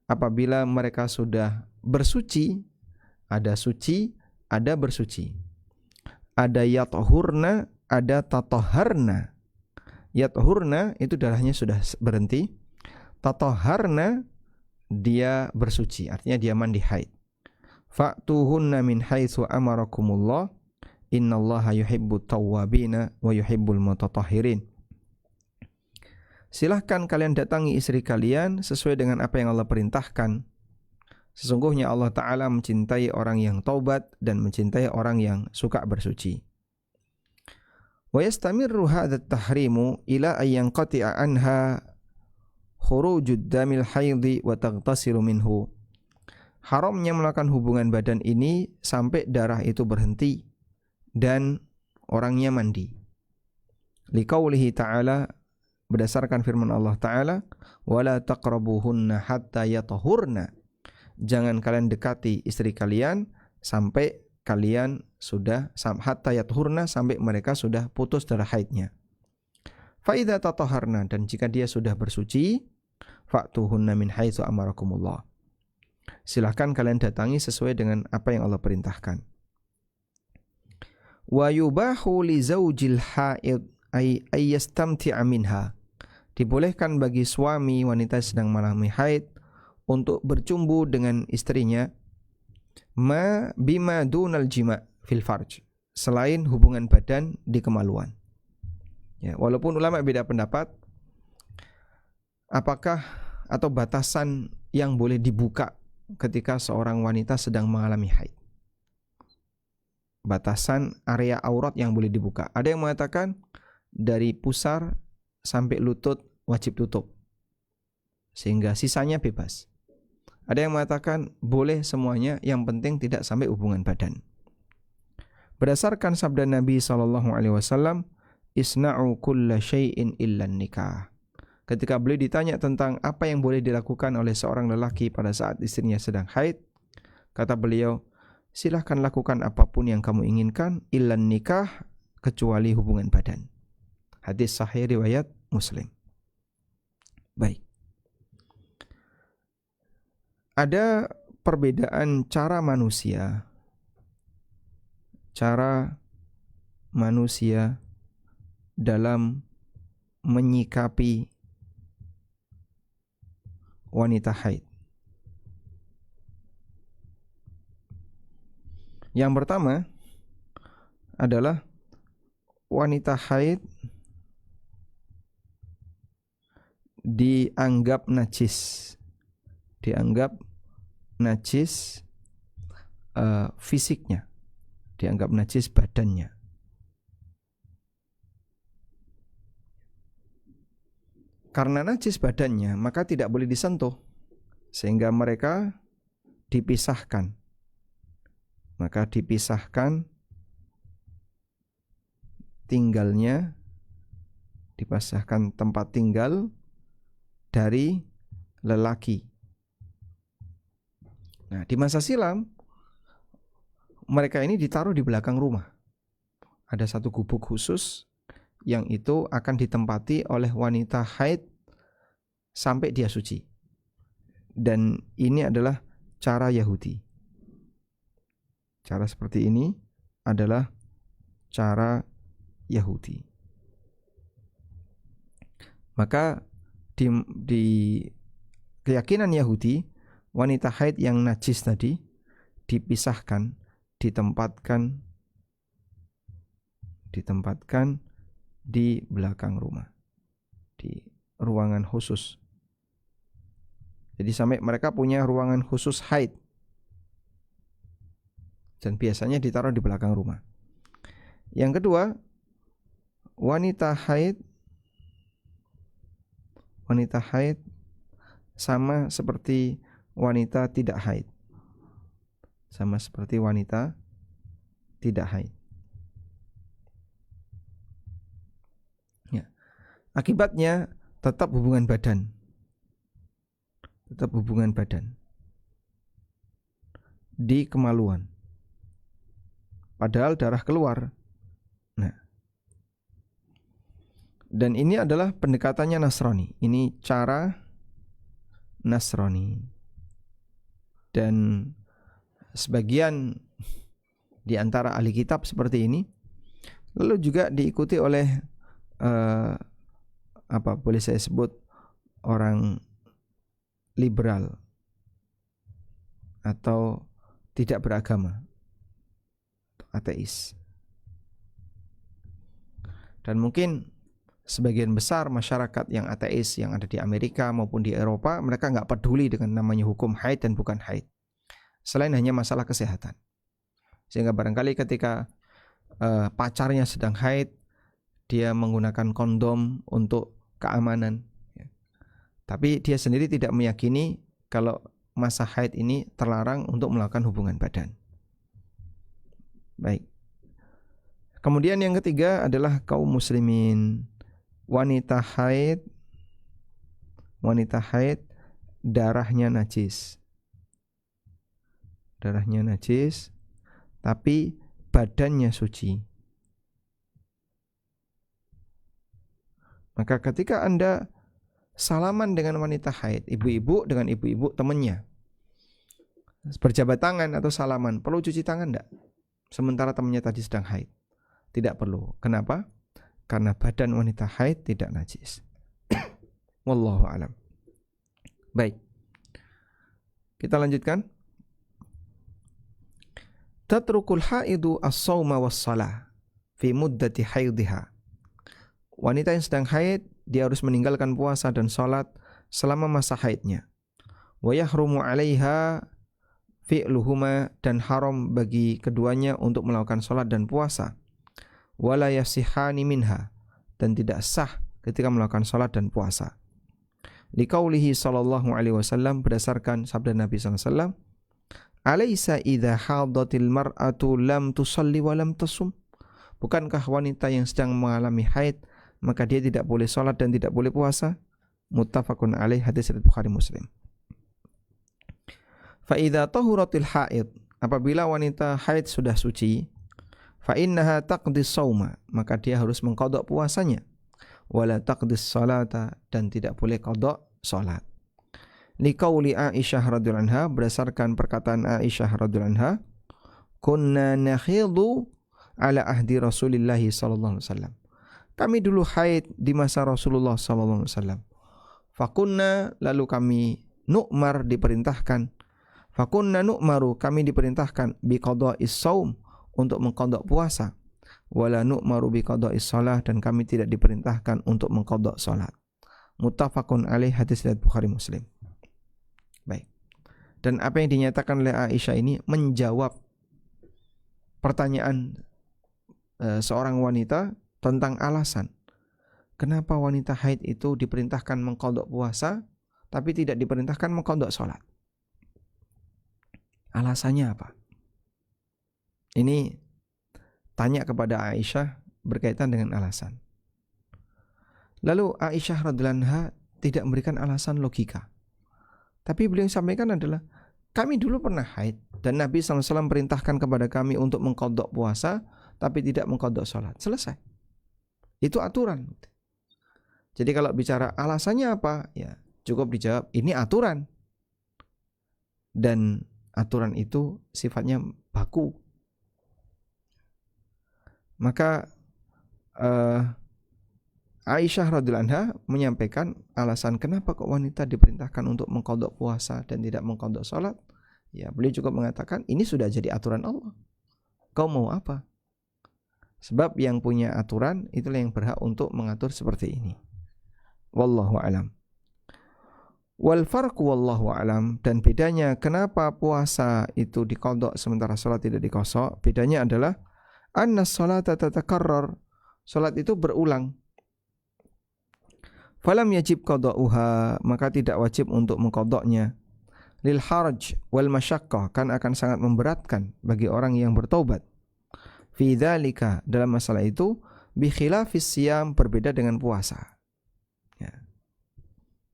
apabila mereka sudah bersuci, ada suci, ada bersuci. Ada yatahurna, ada tatahharna. Yatahurna itu darahnya sudah berhenti. Tatahharna dia bersuci, artinya dia mandi haid. Fa'tuhunna min haitsu amarakumullah, innallaha yuhibbut tawwabina wa yuhibbul mutatahhirin. Silahkan kalian datangi istri kalian sesuai dengan apa yang Allah perintahkan. Sesungguhnya Allah Ta'ala mencintai orang yang taubat dan mencintai orang yang suka bersuci. Wa yastamirru hadha at-tahrimu ila an yanqati'a anha khurujud damil haidhi wa taghtasilu minhu. Haramnya melakukan hubungan badan ini sampai darah itu berhenti dan orangnya mandi. Liqaulihi ta'ala, berdasarkan firman Allah Ta'ala, wala taqrabuhunna hatta yatahurna, jangan kalian dekati istri kalian sampai kalian sudah hatta yatahurna, sampai mereka sudah putus darah haidnya. Fa idza tatahharna, dan jika dia sudah bersuci, fa'tuhunna min haitsu amarakumullah, silahkan kalian datangi sesuai dengan apa yang Allah perintahkan. Wa yubahu li zaujil haid ay yastamti'a minha, dibolehkan bagi suami wanita sedang mengalami haid untuk bercumbu dengan istrinya, ma bima dunal jima' fil farj, selain hubungan badan di kemaluan. Ya, walaupun ulama beda pendapat apakah atau batasan yang boleh dibuka ketika seorang wanita sedang mengalami haid. Batasan area aurat yang boleh dibuka. Ada yang mengatakan dari pusar sampai lutut wajib tutup, sehingga sisanya bebas. Ada yang mengatakan boleh semuanya, yang penting tidak sampai hubungan badan. Berdasarkan sabda Nabi SAW, isna'u kulla syai'in illa nikah. Ketika beliau ditanya tentang apa yang boleh dilakukan oleh seorang lelaki pada saat istrinya sedang haid, kata beliau, silahkan lakukan apapun yang kamu inginkan, illa nikah, kecuali hubungan badan. Hadis sahih riwayat Muslim. Baik. Ada perbedaan cara manusia dalam menyikapi wanita haid. Yang pertama adalah wanita haid dianggap najis, fisiknya, dianggap najis badannya. karena najis badannya, maka tidak boleh disentuh, sehingga mereka dipisahkan. Maka dipisahkan tinggalnya, dipisahkan tempat tinggal dari lelaki. Nah, di masa silam mereka ini ditaruh di belakang rumah. Ada satu gubuk khusus yang itu akan ditempati oleh wanita haid sampai dia suci. Dan ini adalah cara Yahudi. Cara seperti ini adalah cara Yahudi. Maka di keyakinan Yahudi, wanita haid yang najis tadi dipisahkan, ditempatkan di belakang rumah, di ruangan khusus. Jadi sampai mereka punya ruangan khusus haid, dan biasanya ditaruh di belakang rumah. Yang kedua, wanita haid sama seperti wanita tidak haid. Sama seperti wanita tidak haid. Ya. Akibatnya tetap hubungan badan. Di kemaluan. Padahal darah keluar. Nah. Dan ini adalah pendekatannya Nasrani. Ini cara Nasrani. Dan sebagian di antara ahli kitab seperti ini, lalu juga diikuti oleh boleh saya sebut orang liberal atau tidak beragama, ateis. Dan mungkin sebagian besar masyarakat yang ateis yang ada di Amerika maupun di Eropa, mereka nggak peduli dengan namanya hukum haid dan bukan haid, selain hanya masalah kesehatan. Sehingga barangkali ketika pacarnya sedang haid, dia menggunakan kondom untuk keamanan. Tapi dia sendiri tidak meyakini kalau masa haid ini terlarang untuk melakukan hubungan badan. Baik. Kemudian yang ketiga adalah kaum muslimin. Wanita haid darahnya najis. Tapi badannya suci. Maka ketika Anda salaman dengan wanita haid, ibu-ibu dengan ibu-ibu temannya, berjabat tangan atau salaman, perlu cuci tangan enggak? Sementara temannya tadi sedang haid. Tidak perlu. Kenapa? Karena badan wanita haid tidak najis. Wallahu a'lam. Baik. Kita lanjutkan. Tatrukul haidu as-sawma was-salah fi muddati haidha. Wanita yang sedang haid, dia harus meninggalkan puasa dan salat selama masa haidnya. Wa yahrumu 'alaiha fi'luhuma, dan haram bagi keduanya untuk melakukan salat dan puasa. Wala yasihani minha, dan tidak sah ketika melakukan salat dan puasa. Liqaulihi sallallahu alaihi wasallam, berdasarkan sabda Nabi sallallahu alaihi wasallam, alaysa idza hadatil mar'atu lam tusalli wa lam tasum. Bukankah wanita yang sedang mengalami haid maka dia tidak boleh salat dan tidak boleh puasa? Muttafaqun alaih, hadis riwayat Bukhari Muslim. Fa idza tahuratil haid, apabila wanita haid sudah suci, fa innaha taqdis shauma, maka dia harus mengqadha puasanya. Wala taqdis salata, dan tidak boleh qadha salat. Liqauli Aisyah radhiyallahu anha, berdasarkan perkataan Aisyah radhiyallahu anha, kunna nakhidu ala ahdi Rasulillah sallallahu alaihi wasallam. Kami dulu haid di masa Rasulullah sallallahu alaihi wasallam. Fakunna, lalu kami nu'mar, diperintahkan. Fakunna nu'maru, kami diperintahkan biqadha'is shaum, untuk mengqadha puasa. Wala nu'maru biqadha'is shalah, dan kami tidak diperintahkan untuk mengqadha salat. Muttafaqun alaih, hadis riwayat Bukhari Muslim. Baik. Dan apa yang dinyatakan oleh Aisyah ini menjawab pertanyaan seorang wanita tentang alasan kenapa wanita haid itu diperintahkan mengqadha puasa tapi tidak diperintahkan mengqadha salat? Alasannya apa? Ini tanya kepada Aisyah berkaitan dengan alasan. Lalu Aisyah radhiyallahu anha tidak memberikan alasan logika. Tapi beliau yang sampaikan adalah, kami dulu pernah haid dan Nabi SAW perintahkan kepada kami untuk mengqadha puasa tapi tidak mengqadha salat. Selesai. Itu aturan. Jadi kalau bicara alasannya apa? Ya, cukup dijawab ini aturan. Dan aturan itu sifatnya baku. Maka Aisyah radhiyallahu anha menyampaikan alasan kenapa kok wanita diperintahkan untuk mengqadha puasa dan tidak mengqadha salat. Ya, beliau juga mengatakan ini sudah jadi aturan Allah. Kau mau apa? Sebab yang punya aturan itulah yang berhak untuk mengatur seperti ini. Wallahu a'lam. Wal farqu wallahu a'lam, dan bedanya kenapa puasa itu diqadha sementara salat tidak diqadha, bedanya adalah anna sholata tatakarrar, salat itu berulang. Falam yajib qada'uha, maka tidak wajib untuk mengqadhanya. Lil haraj wal masyaqqah, kan akan sangat memberatkan bagi orang yang bertaubat. Fi dzalika, dalam masalah itu, bi khilafis siyam, berbeda dengan puasa. Ya.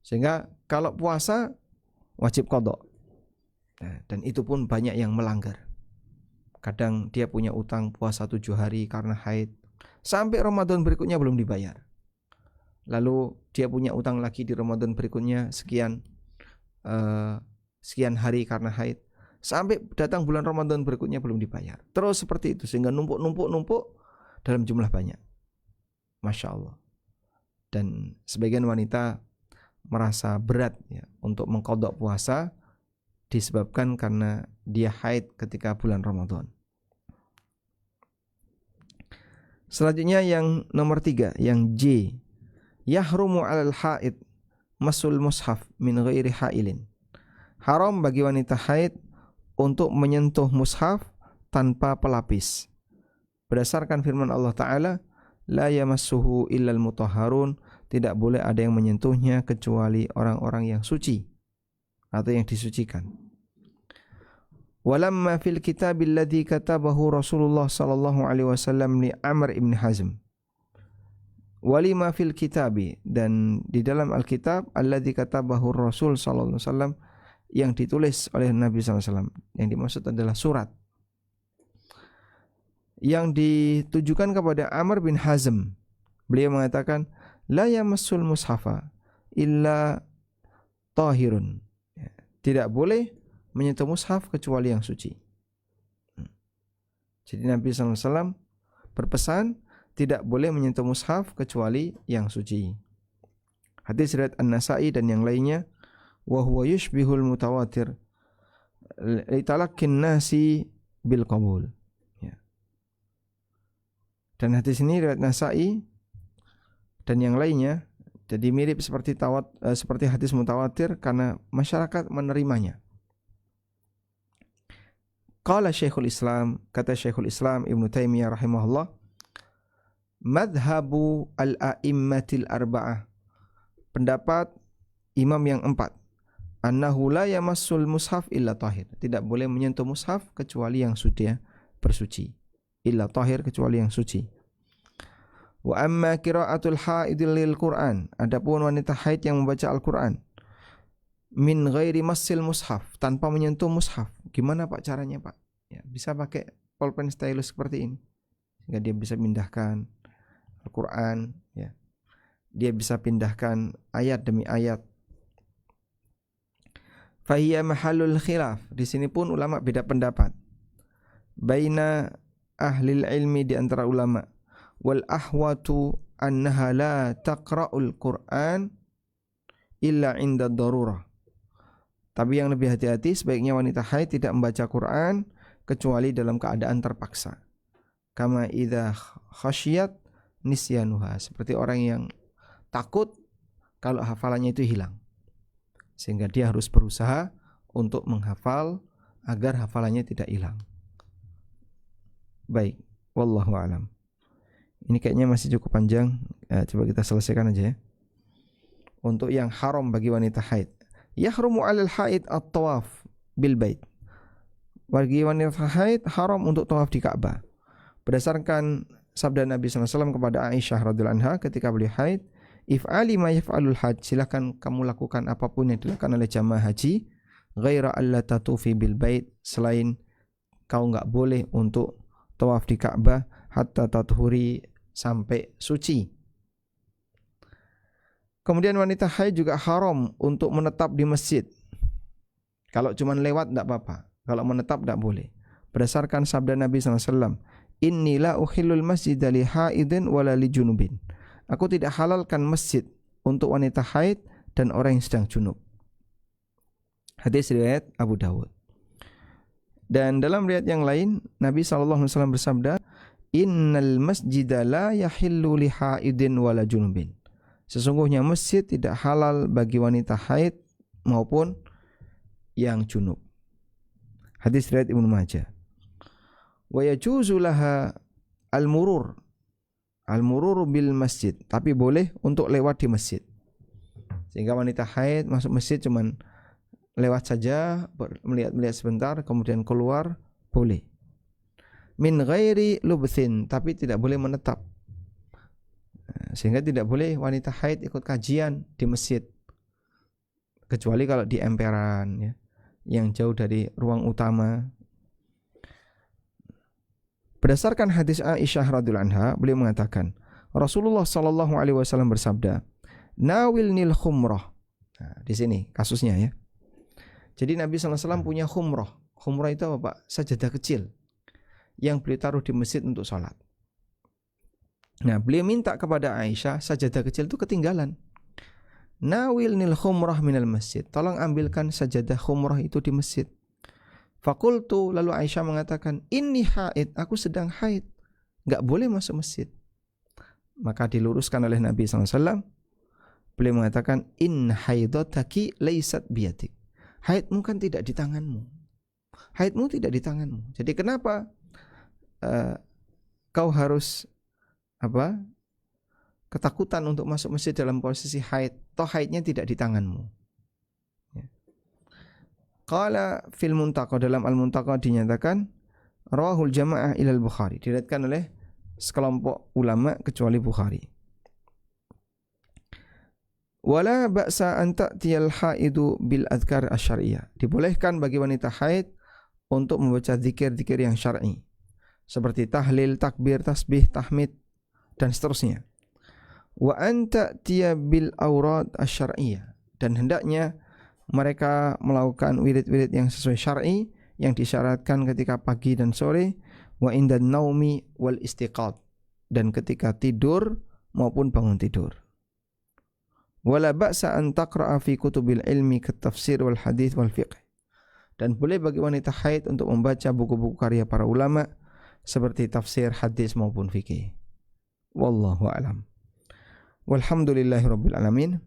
Sehingga kalau puasa wajib qadha. Nah, dan itu pun banyak yang melanggar. Kadang dia punya utang puasa 7 hari karena haid, sampai Ramadan berikutnya belum dibayar. Lalu dia punya utang lagi di Ramadan berikutnya sekian hari karena haid, sampai datang bulan Ramadan berikutnya belum dibayar. Terus seperti itu sehingga numpuk dalam jumlah banyak. Masya Allah. Dan sebagian wanita merasa berat ya, untuk mengqadha puasa disebabkan karena dia haid ketika bulan Ramadan. Selanjutnya yang nomor 3, yang J. Yahrumu 'alal haid masul mushaf min ghairi hailin. Haram bagi wanita haid untuk menyentuh mushaf tanpa pelapis. Berdasarkan firman Allah Ta'ala, la yamassuhu illal mutahharun, tidak boleh ada yang menyentuhnya kecuali orang-orang yang suci atau yang disucikan. Walamma fil kitabil ladzi katabahu Rasulullah sallallahu alaihi wasallam li Amr ibn Hazm. Walima fil kitabi, dan di dalam Alkitab alladzi katabahu Rasul sallallahu alaihi wasallam, yang ditulis oleh Nabi sallallahu alaihi wasallam. Yang dimaksud adalah surat yang ditujukan kepada Amr bin Hazm. Beliau mengatakan, la yamassul mushafa illa tahirun. Tidak boleh menyentuh mushaf kecuali yang suci. Jadi Nabi SAW berpesan tidak boleh menyentuh mushaf kecuali yang suci. Hadis riwayat An-Nasa'i dan yang lainnya, wa huwa yushbihul mutawatir litalaqin nasi bil qabul. Ya. Dan hadis ini riwayat Nasa'i dan yang lainnya, jadi mirip seperti hadis mutawatir karena masyarakat menerimanya. Qala Syekhul Islam, kata Syekhul Islam Ibnu Taimiyah rahimahullah, madhabu al-a'immatil arba'ah, pendapat imam yang 4, annahu la yamassul mushaf illa tahir, tidak boleh menyentuh mushaf kecuali yang sudah bersuci, illa tahir, kecuali yang suci. Wa amma qira'atul haidil lil Qur'an, adapun wanita haid yang membaca Al-Qur'an, min ghairi massil mushaf, tanpa menyentuh mushaf. Gimana Pak caranya Pak? Ya, bisa pakai pulpen stylus seperti ini, sehingga dia bisa pindahkan Al-Qur'an, ya. Dia bisa pindahkan ayat demi ayat. Fahiya mahallul khilaf, di sini pun ulama beda pendapat. Baina ahlil ilmi, di antara ulama. Wal ahwatu annaha la taqra'ul Qur'an illa 'inda darurah. Tapi yang lebih hati-hati, sebaiknya wanita haid tidak membaca Quran kecuali dalam keadaan terpaksa. Kama idza khasyiyat nisyanuha, seperti orang yang takut kalau hafalannya itu hilang, sehingga dia harus berusaha untuk menghafal agar hafalannya tidak hilang. Baik, wallahu a'lam. Ini kayaknya masih cukup panjang. Coba kita selesaikan aja ya. Untuk yang haram bagi wanita haid. Yahrumu 'alal haid at-tawaf bil bait. Bagi wanita haid haram untuk tawaf di Ka'bah. Berdasarkan sabda Nabi SAW kepada Aisyah radhiyallahu anha ketika beliau haid, if'ali ma yaf'alul hajj, silakan kamu lakukan apapun yang dilakukan oleh jamaah haji, ghaira alla tatufi bil bait, selain kau enggak boleh untuk tawaf di Ka'bah hatta tathuri, sampai suci. Kemudian wanita haid juga haram untuk menetap di masjid. Kalau cuma lewat tidak apa-apa. Kalau menetap tidak boleh. Berdasarkan sabda Nabi SAW, Inni la ukhillul masjida li haidin wala li junubin. Aku tidak halalkan masjid untuk wanita haid dan orang yang sedang junub. Hadis riwayat Abu Dawud. Dan dalam riwayat yang lain, Nabi SAW bersabda, Innal masjida la yahillu li haidin wala junubin. Sesungguhnya masjid tidak halal bagi wanita haid maupun yang junub. Hadis riwayat Ibnu Majah. Wa yajuzu laha al-murur bil masjid, tapi boleh untuk lewat di masjid. Sehingga wanita haid masuk masjid cuman lewat saja, melihat sebentar kemudian keluar, boleh. Min ghairi lubthin, tapi tidak boleh menetap. Sehingga tidak boleh wanita haid ikut kajian di masjid, kecuali kalau di emperan ya, yang jauh dari ruang utama. Berdasarkan hadis Aisyah radhiyallahu anha, beliau mengatakan, Rasulullah sallallahu alaihi wasallam bersabda, "Nawilnil khumrah." Nah, di sini kasusnya ya. Jadi Nabi sallallahu alaihi wasallam punya khumrah. Khumrah itu apa, Pak? Sajadah kecil yang beliau taruh di masjid untuk salat. Nah, beliau minta kepada Aisyah, sajadah kecil itu ketinggalan. Nawilnil khumrah minal masjid. Tolong ambilkan sajadah khumrah itu di masjid. Fakultu, lalu Aisyah mengatakan, Inni haid, aku sedang haid, enggak boleh masuk masjid. Maka diluruskan oleh Nabi SAW. Beliau mengatakan, In haidotaki laysat biyatik. Haidmu kan tidak di tanganmu. Haidmu tidak di tanganmu. Jadi kenapa kau harus ketakutan untuk masuk masjid dalam posisi haid? Toh haidnya tidak di tanganmu. Qala fil Muntaqa, dalam Al-Muntaqa dinyatakan rawahul jamaah ilal Bukhari, diriwayatkan oleh sekelompok ulama kecuali Bukhari. Wala ba'sa an ta'tiyal haidu bil adhkar asy-syar'iyyah. Dibolehkan bagi wanita haid untuk membaca zikir-zikir yang syar'i seperti tahlil, takbir, tasbih, tahmid dan seterusnya. Wa an ta'tiya bil awrad asy-syar'iyyah, dan hendaknya mereka melakukan wirid-wirid yang sesuai syar'i yang disyaratkan ketika pagi dan sore, wa indan naumi wal istiqad, dan ketika tidur maupun bangun tidur. Wala ba'sa an taqra'a fi kutubil ilmi kat tafsir wal hadits wal fiqh. Dan boleh bagi wanita haid untuk membaca buku-buku karya para ulama seperti tafsir, hadis maupun fikih. Wallahu a'lam. Walhamdulillahirabbil alamin.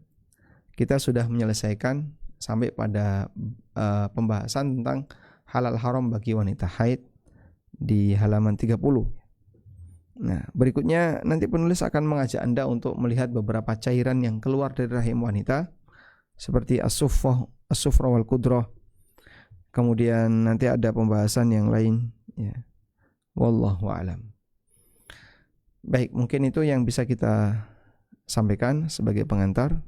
Kita sudah menyelesaikan sampai pada pembahasan tentang halal haram bagi wanita haid di halaman 30. Nah, berikutnya nanti penulis akan mengajak Anda untuk melihat beberapa cairan yang keluar dari rahim wanita seperti as-sufrah wal qudrah. Kemudian nanti ada pembahasan yang lain ya. Wallahu a'lam. Baik, mungkin itu yang bisa kita sampaikan sebagai pengantar.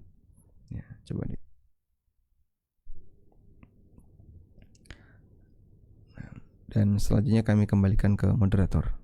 Ya, coba nih. Dan selanjutnya kami kembalikan ke moderator.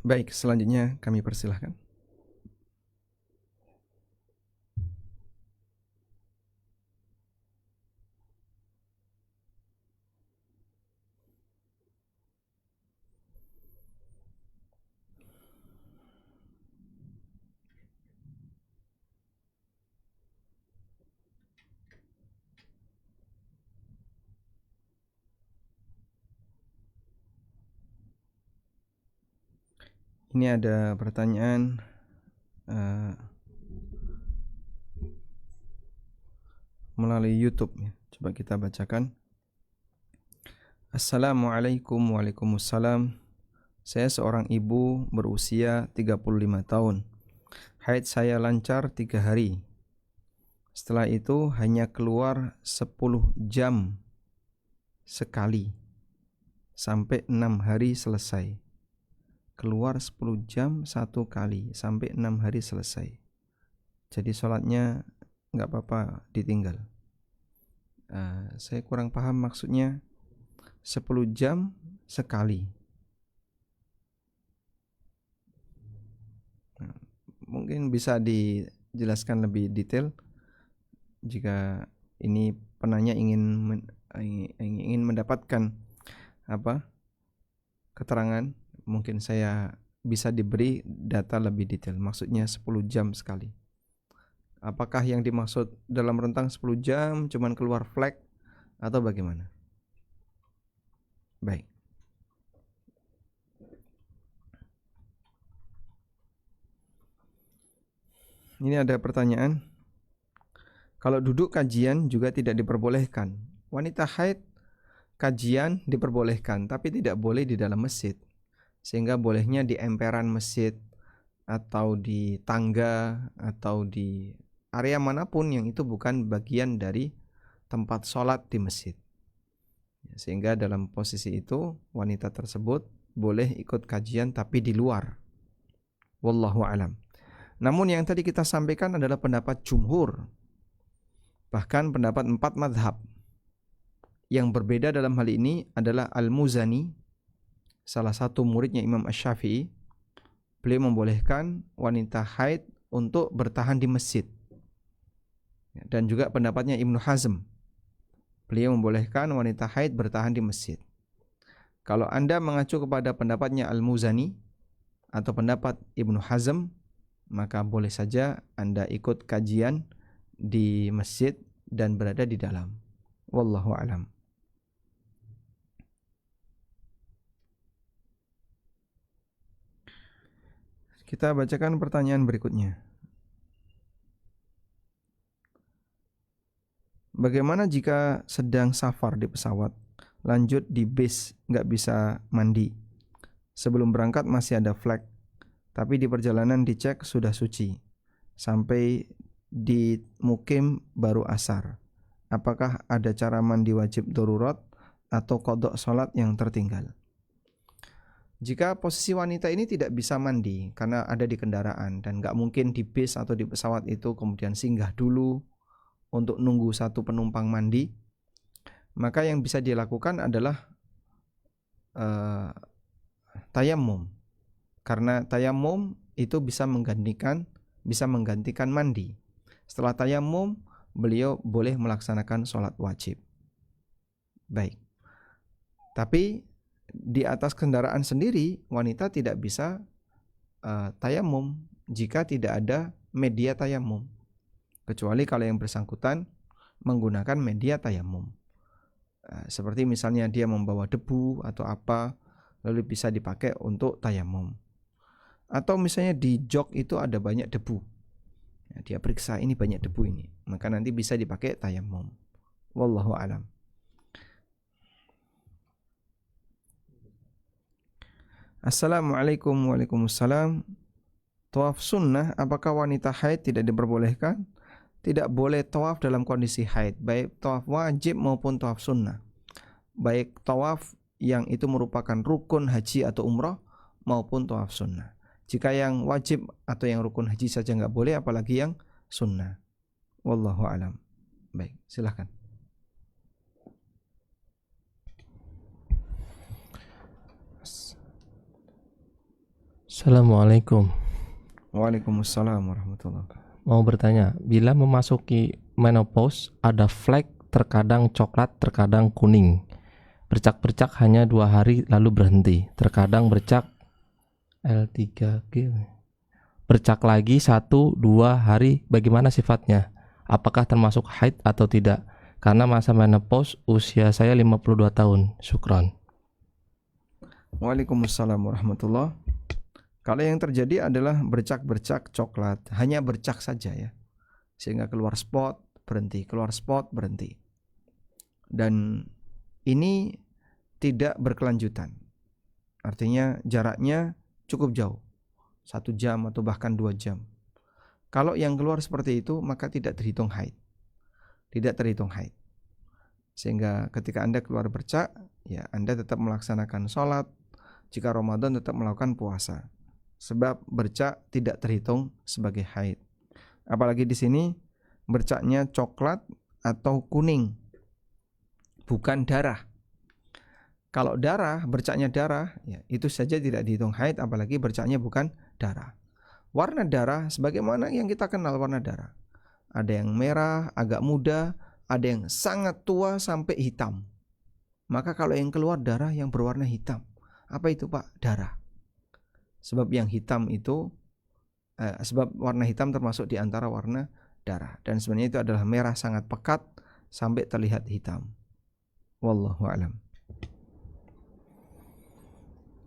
Baik, selanjutnya kami persilahkan. Ini ada pertanyaan melalui YouTube. Coba kita bacakan. Assalamualaikum. Waalaikumsalam. Saya seorang ibu berusia 35 tahun. Haid saya lancar 3 hari. Setelah itu hanya keluar 10 jam sekali sampai 6 hari selesai. Keluar 10 jam 1 kali sampai 6 hari selesai. Jadi sholatnya nggak apa-apa ditinggal. Saya kurang paham maksudnya 10 jam sekali. Mungkin bisa dijelaskan lebih detail jika ini penanya ingin mendapatkan keterangan. Mungkin saya bisa diberi data lebih detail. Maksudnya 10 jam sekali. Apakah yang dimaksud dalam rentang 10 jam cuman keluar flek atau bagaimana? Baik. Ini ada pertanyaan. Kalau duduk kajian juga tidak diperbolehkan. Wanita haid kajian diperbolehkan, tapi tidak boleh di dalam masjid. Sehingga bolehnya di emperan masjid atau di tangga atau di area manapun yang itu bukan bagian dari tempat sholat di masjid. Sehingga dalam posisi itu wanita tersebut boleh ikut kajian tapi di luar. Wallahu alam. Namun yang tadi kita sampaikan adalah pendapat jumhur. Bahkan pendapat 4 madhab. Yang berbeda dalam hal ini adalah Al-Muzani, salah satu muridnya Imam Asy-Syafi'i. Beliau membolehkan wanita haid untuk bertahan di masjid. Dan juga pendapatnya Ibnu Hazm. Beliau membolehkan wanita haid bertahan di masjid. Kalau Anda mengacu kepada pendapatnya Al-Muzani atau pendapat Ibnu Hazm, maka boleh saja Anda ikut kajian di masjid dan berada di dalam. Wallahu a'lam. Kita bacakan pertanyaan berikutnya. Bagaimana jika sedang safar di pesawat, lanjut di bis nggak bisa mandi? Sebelum berangkat masih ada flek, tapi di perjalanan dicek sudah suci. Sampai di mukim baru asar. Apakah ada cara mandi wajib darurat atau qadha sholat yang tertinggal? Jika posisi wanita ini tidak bisa mandi karena ada di kendaraan dan nggak mungkin di bis atau di pesawat itu kemudian singgah dulu untuk nunggu satu penumpang mandi, maka yang bisa dilakukan adalah tayamum. Karena tayamum itu bisa menggantikan mandi. Setelah tayamum, beliau boleh melaksanakan sholat wajib. Baik. Tapi di atas kendaraan sendiri wanita tidak bisa tayamum jika tidak ada media tayamum, kecuali kalau yang bersangkutan menggunakan media tayamum, seperti misalnya dia membawa debu atau apa, lalu bisa dipakai untuk tayamum. Atau misalnya di jok itu ada banyak debu, dia periksa ini banyak debu ini, maka nanti bisa dipakai tayamum. Wallahu alam. Assalamualaikum. Waalaikumsalam. Tawaf sunnah, apakah wanita haid tidak diperbolehkan? Tidak boleh tawaf dalam kondisi haid, baik tawaf wajib maupun tawaf sunnah. Baik tawaf yang itu merupakan rukun haji atau umrah maupun tawaf sunnah. Jika yang wajib atau yang rukun haji saja nggak boleh, apalagi yang sunnah. Wallahu alam. Baik, silahkan. Assalamualaikum. Waalaikumsalam warahmatullahi. Mau bertanya, bila memasuki menopause ada flek terkadang coklat, terkadang kuning. Bercak-bercak hanya 2 hari lalu berhenti. Terkadang bercak L3G. Bercak lagi 1-2 hari. Bagaimana sifatnya? Apakah termasuk haid atau tidak? Karena masa menopause usia saya 52 tahun. Syukran. Waalaikumsalam warahmatullahi. Kalau yang terjadi adalah bercak-bercak coklat, hanya bercak saja ya, sehingga keluar spot berhenti, keluar spot berhenti, dan ini tidak berkelanjutan, artinya jaraknya cukup jauh, 1 jam atau bahkan 2 jam. Kalau yang keluar seperti itu maka tidak terhitung haid, sehingga ketika Anda keluar bercak, ya Anda tetap melaksanakan sholat, jika Ramadan tetap melakukan puasa. Sebab bercak tidak terhitung sebagai haid. Apalagi di sini bercaknya coklat atau kuning, bukan darah. Kalau darah, bercaknya darah, ya, itu saja tidak dihitung haid, apalagi bercaknya bukan darah. Warna darah sebagaimana yang kita kenal warna darah. Ada yang merah, agak muda, ada yang sangat tua sampai hitam. Maka kalau yang keluar darah yang berwarna hitam, apa itu Pak? Darah. Sebab yang hitam itu sebab warna hitam termasuk di antara warna darah, dan sebenarnya itu adalah merah sangat pekat sampai terlihat hitam. Wallahu a'lam.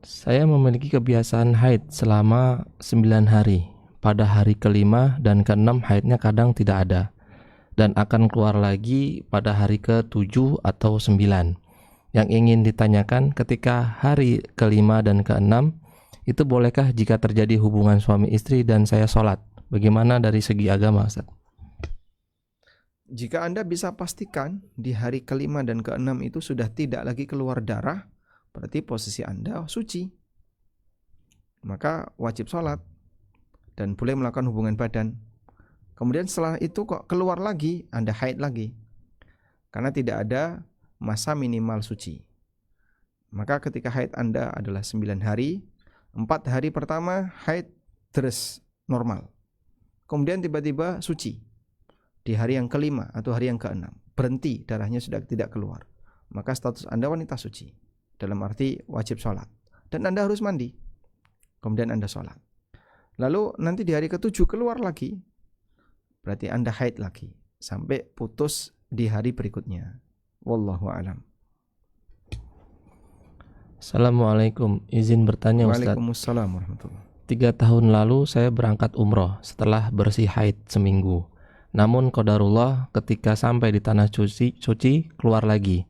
Saya memiliki kebiasaan haid selama 9 hari. Pada hari ke-5 dan ke-6 haidnya kadang tidak ada, dan akan keluar lagi pada hari ke-7 atau 9. Yang ingin ditanyakan, ketika hari ke-5 dan ke-6 itu bolehkah jika terjadi hubungan suami istri dan saya sholat? Bagaimana dari segi agama, Ustaz? Jika Anda bisa pastikan di hari ke-5 dan ke-6 itu sudah tidak lagi keluar darah, berarti posisi Anda suci. Maka wajib sholat dan boleh melakukan hubungan badan. Kemudian setelah itu kok keluar lagi, Anda haid lagi. Karena tidak ada masa minimal suci. Maka ketika haid Anda adalah 9 hari, 4 hari pertama haid terus normal. Kemudian tiba-tiba suci. Di hari yang ke-5 atau hari yang ke-6 berhenti, darahnya sudah tidak keluar. Maka status Anda wanita suci. Dalam arti wajib sholat. Dan Anda harus mandi. Kemudian Anda sholat. Lalu nanti di hari ke-7 keluar lagi. Berarti Anda haid lagi. Sampai putus di hari berikutnya. Wallahu a'lam. Assalamualaikum, izin bertanya Ustaz. Waalaikumsalam warahmatullahi. 3 tahun lalu saya berangkat umroh setelah bersih haid seminggu. Namun qadarullah ketika sampai di tanah suci keluar lagi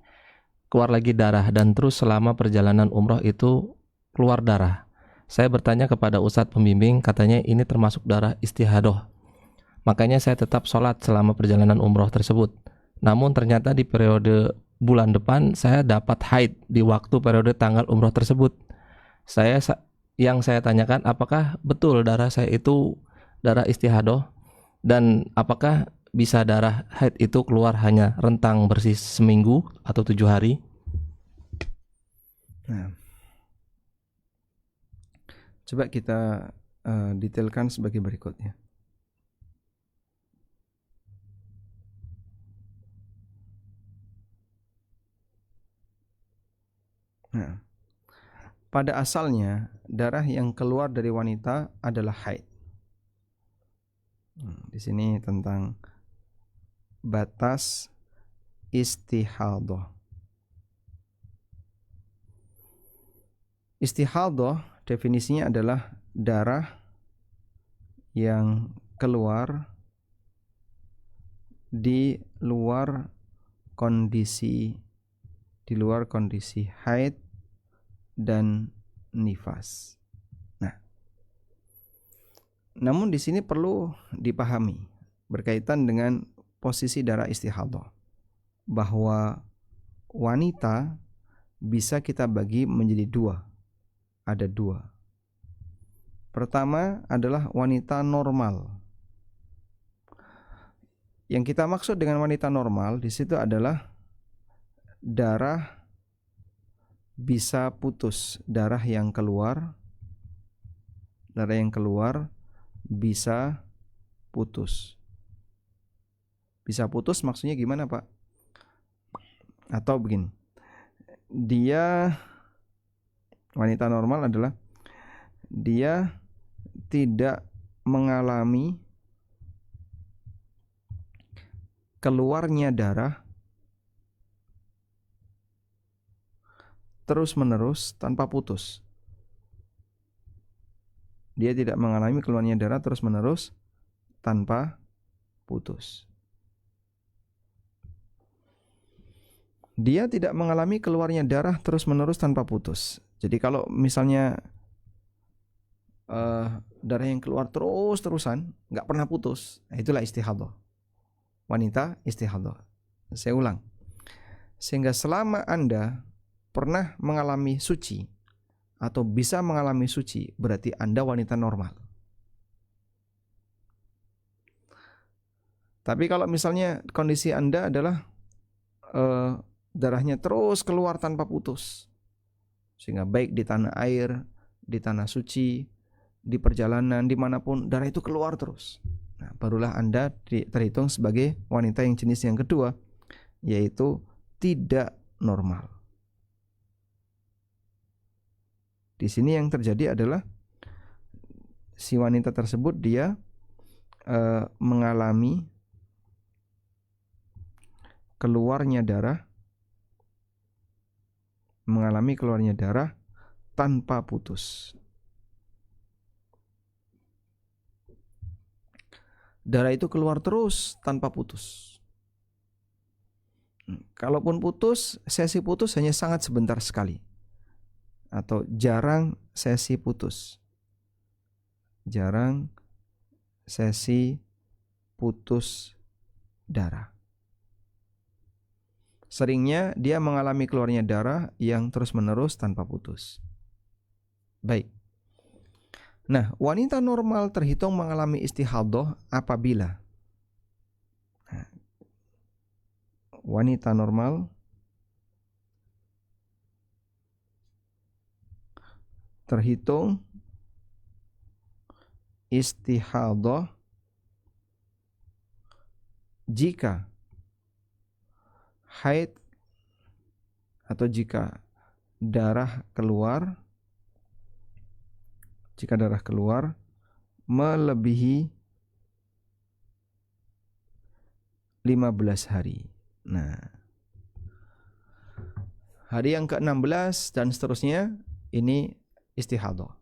darah, dan terus selama perjalanan umroh itu keluar darah. Saya bertanya kepada Ustadz pembimbing, katanya ini termasuk darah istihadah. Makanya saya tetap sholat selama perjalanan umroh tersebut. Namun ternyata di periode bulan depan saya dapat haid di waktu periode tanggal umroh tersebut. Yang saya tanyakan, apakah betul darah saya itu darah istihadah, dan apakah bisa darah haid itu keluar hanya rentang bersih seminggu atau 7 hari? Nah, coba kita detailkan sebagai berikutnya. Nah, pada asalnya darah yang keluar dari wanita adalah haid. Di sini tentang batas istihadah. Istihadah definisinya adalah darah yang keluar di luar kondisi haid dan nifas. Nah, namun di sini perlu dipahami berkaitan dengan posisi darah istihadah, bahwa wanita bisa kita bagi menjadi 2. Ada 2. Pertama adalah wanita normal. Yang kita maksud dengan wanita normal di situ adalah darah bisa putus, darah yang keluar darah yang keluar bisa putus. Bisa putus maksudnya gimana, Pak? Atau begini, dia wanita normal adalah dia tidak mengalami keluarnya darah terus-menerus tanpa putus. Dia tidak mengalami keluarnya darah terus-menerus tanpa putus. Dia tidak mengalami keluarnya darah terus-menerus tanpa putus. Jadi kalau misalnya darah yang keluar terus-terusan, nggak pernah putus, itulah istihadhah. Wanita istihadhah. Saya ulang. Sehingga selama Anda pernah mengalami suci atau bisa mengalami suci, berarti Anda wanita normal. Tapi kalau misalnya kondisi Anda adalah darahnya terus keluar tanpa putus, sehingga baik di tanah air, di tanah suci, di perjalanan, dimanapun darah itu keluar terus, nah, barulah Anda terhitung sebagai wanita yang jenis yang kedua, yaitu tidak normal. Di sini yang terjadi adalah si wanita tersebut dia mengalami keluarnya darah tanpa putus. Darah itu keluar terus tanpa putus. Kalaupun putus, sesi putus hanya sangat sebentar sekali, atau jarang sesi putus. Jarang sesi putus darah. Seringnya dia mengalami keluarnya darah yang terus-menerus tanpa putus. Baik. Nah, wanita normal terhitung mengalami istihadhah apabila wanita normal terhitung istihadhah jika haid atau jika darah keluar melebihi 15 hari. Nah, hari yang ke-16 dan seterusnya ini istihadhah.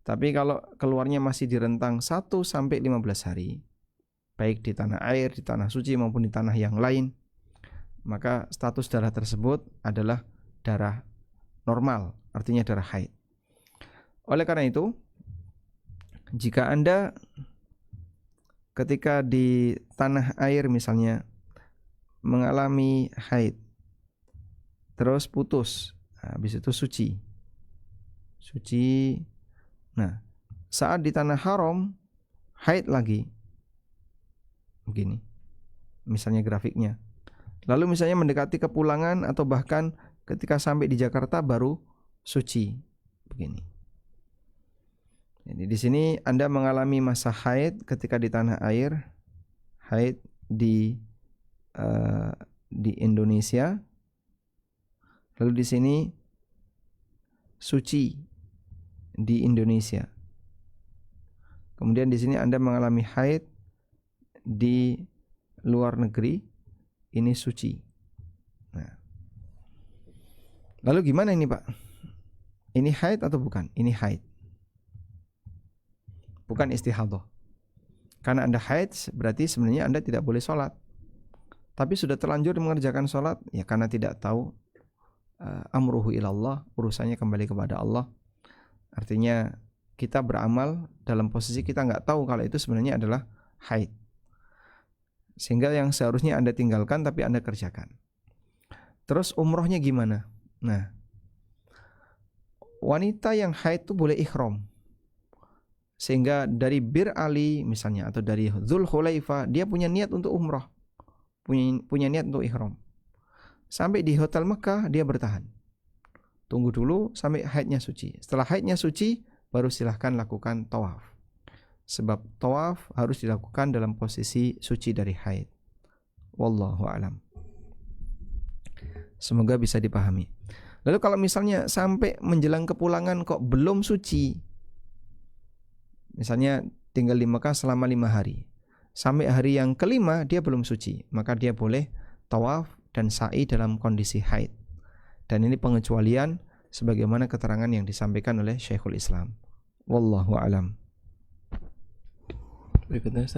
Tapi kalau keluarnya masih di rentang 1 sampai 15 hari, baik di tanah air, di tanah suci maupun di tanah yang lain, maka status darah tersebut adalah darah normal, artinya darah haid. Oleh karena itu, jika Anda ketika di tanah air misalnya mengalami haid, terus putus, habis itu suci. Nah, saat di tanah haram haid lagi, begini, misalnya grafiknya. Lalu misalnya mendekati kepulangan atau bahkan ketika sampai di Jakarta baru suci, begini. Jadi di sini Anda mengalami masa haid ketika di tanah air, haid di Indonesia. Lalu di sini suci di Indonesia. Kemudian di sini Anda mengalami haid di luar negeri, ini suci. Nah, lalu gimana ini, Pak? Ini haid atau bukan? Ini haid, bukan istihadhah. Karena Anda haid berarti sebenarnya Anda tidak boleh sholat, tapi sudah terlanjur mengerjakan sholat, ya karena tidak tahu. Amruhu ilallah, urusannya kembali kepada Allah. Artinya kita beramal dalam posisi kita nggak tahu kalau itu sebenarnya adalah haid, sehingga yang seharusnya Anda tinggalkan tapi Anda kerjakan. Terus umrohnya gimana? Nah, wanita yang haid itu boleh ihram, sehingga dari Bir Ali misalnya atau dari Dzul Khulaifah dia punya niat untuk umroh, punya niat untuk ihram. Sampai di hotel Mekah dia bertahan, tunggu dulu sampai haidnya suci. Setelah haidnya suci baru silahkan lakukan tawaf. Sebab tawaf harus dilakukan dalam posisi suci dari haid. Wallahu alam. Semoga bisa dipahami. Lalu kalau misalnya sampai menjelang kepulangan kok belum suci, misalnya tinggal di Mekah selama 5 hari, sampai hari yang kelima dia belum suci, maka dia boleh tawaf dan sa'i dalam kondisi haid. Dan ini pengecualian sebagaimana keterangan yang disampaikan oleh Syekhul Islam. Wallahu alam. Berikutnya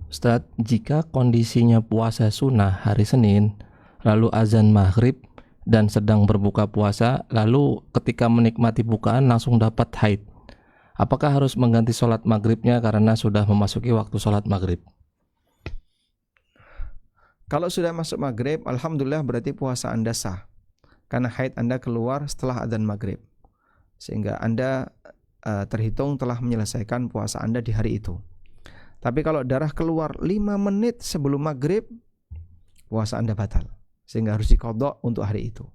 Ustaz, jika kondisinya puasa sunnah hari Senin, lalu azan maghrib dan sedang berbuka puasa, lalu ketika menikmati bukaan langsung dapat haid, apakah harus mengganti sholat maghribnya karena sudah memasuki waktu sholat maghrib? Kalau sudah masuk maghrib, alhamdulillah berarti puasa Anda sah, karena haid Anda keluar setelah adzan maghrib, sehingga Anda terhitung telah menyelesaikan puasa Anda di hari itu. Tapi kalau darah keluar 5 menit sebelum maghrib, puasa Anda batal, sehingga harus diqadha untuk hari itu.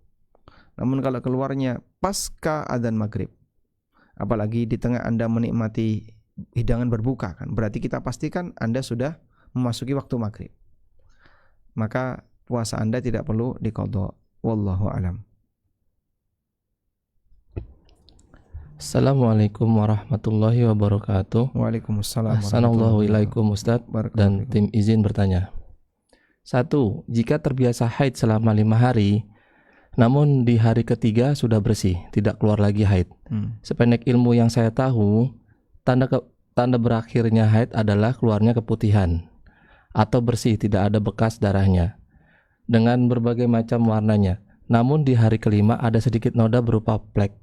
Namun kalau keluarnya pasca adzan maghrib, apalagi di tengah Anda menikmati hidangan berbuka, kan berarti kita pastikan Anda sudah memasuki waktu maghrib, maka puasa Anda tidak perlu diqadha. Wallahu alam. Assalamualaikum warahmatullahi wabarakatuh. Waalaikumsalam. Assalamualaikum ilaikum Ustaz dan tim izin bertanya. 1. Jika terbiasa haid selama 5 hari, namun di hari ketiga sudah bersih, tidak keluar lagi haid. Sependek ilmu yang saya tahu, tanda berakhirnya haid adalah keluarnya keputihan atau bersih, tidak ada bekas darahnya dengan berbagai macam warnanya. Namun di hari kelima ada sedikit noda berupa plek.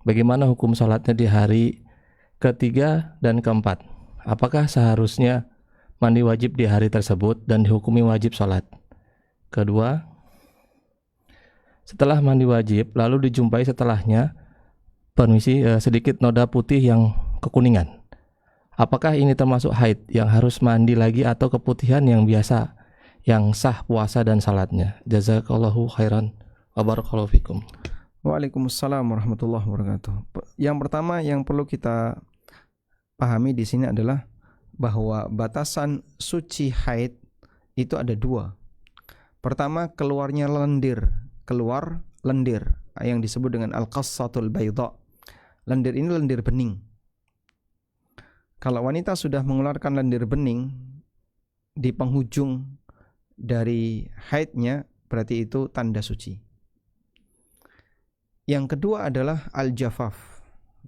Bagaimana hukum sholatnya di hari ketiga dan keempat? Apakah seharusnya mandi wajib di hari tersebut dan dihukumi wajib sholat? Kedua, setelah mandi wajib lalu dijumpai setelahnya sedikit noda putih yang kekuningan. Apakah ini termasuk haid yang harus mandi lagi atau keputihan yang biasa yang sah puasa dan salatnya? Jazakallahu khairan wa barakallahu fikum. Waalaikumsalam warahmatullahi wabarakatuh. Yang pertama yang perlu kita pahami di sini adalah bahwa batasan suci haid itu ada 2. Pertama, keluar lendir yang disebut dengan al-qassatul bayda. Lendir ini lendir bening. Kalau wanita sudah mengeluarkan lendir bening di penghujung dari haidnya, berarti itu tanda suci. Yang kedua adalah al-jafaf,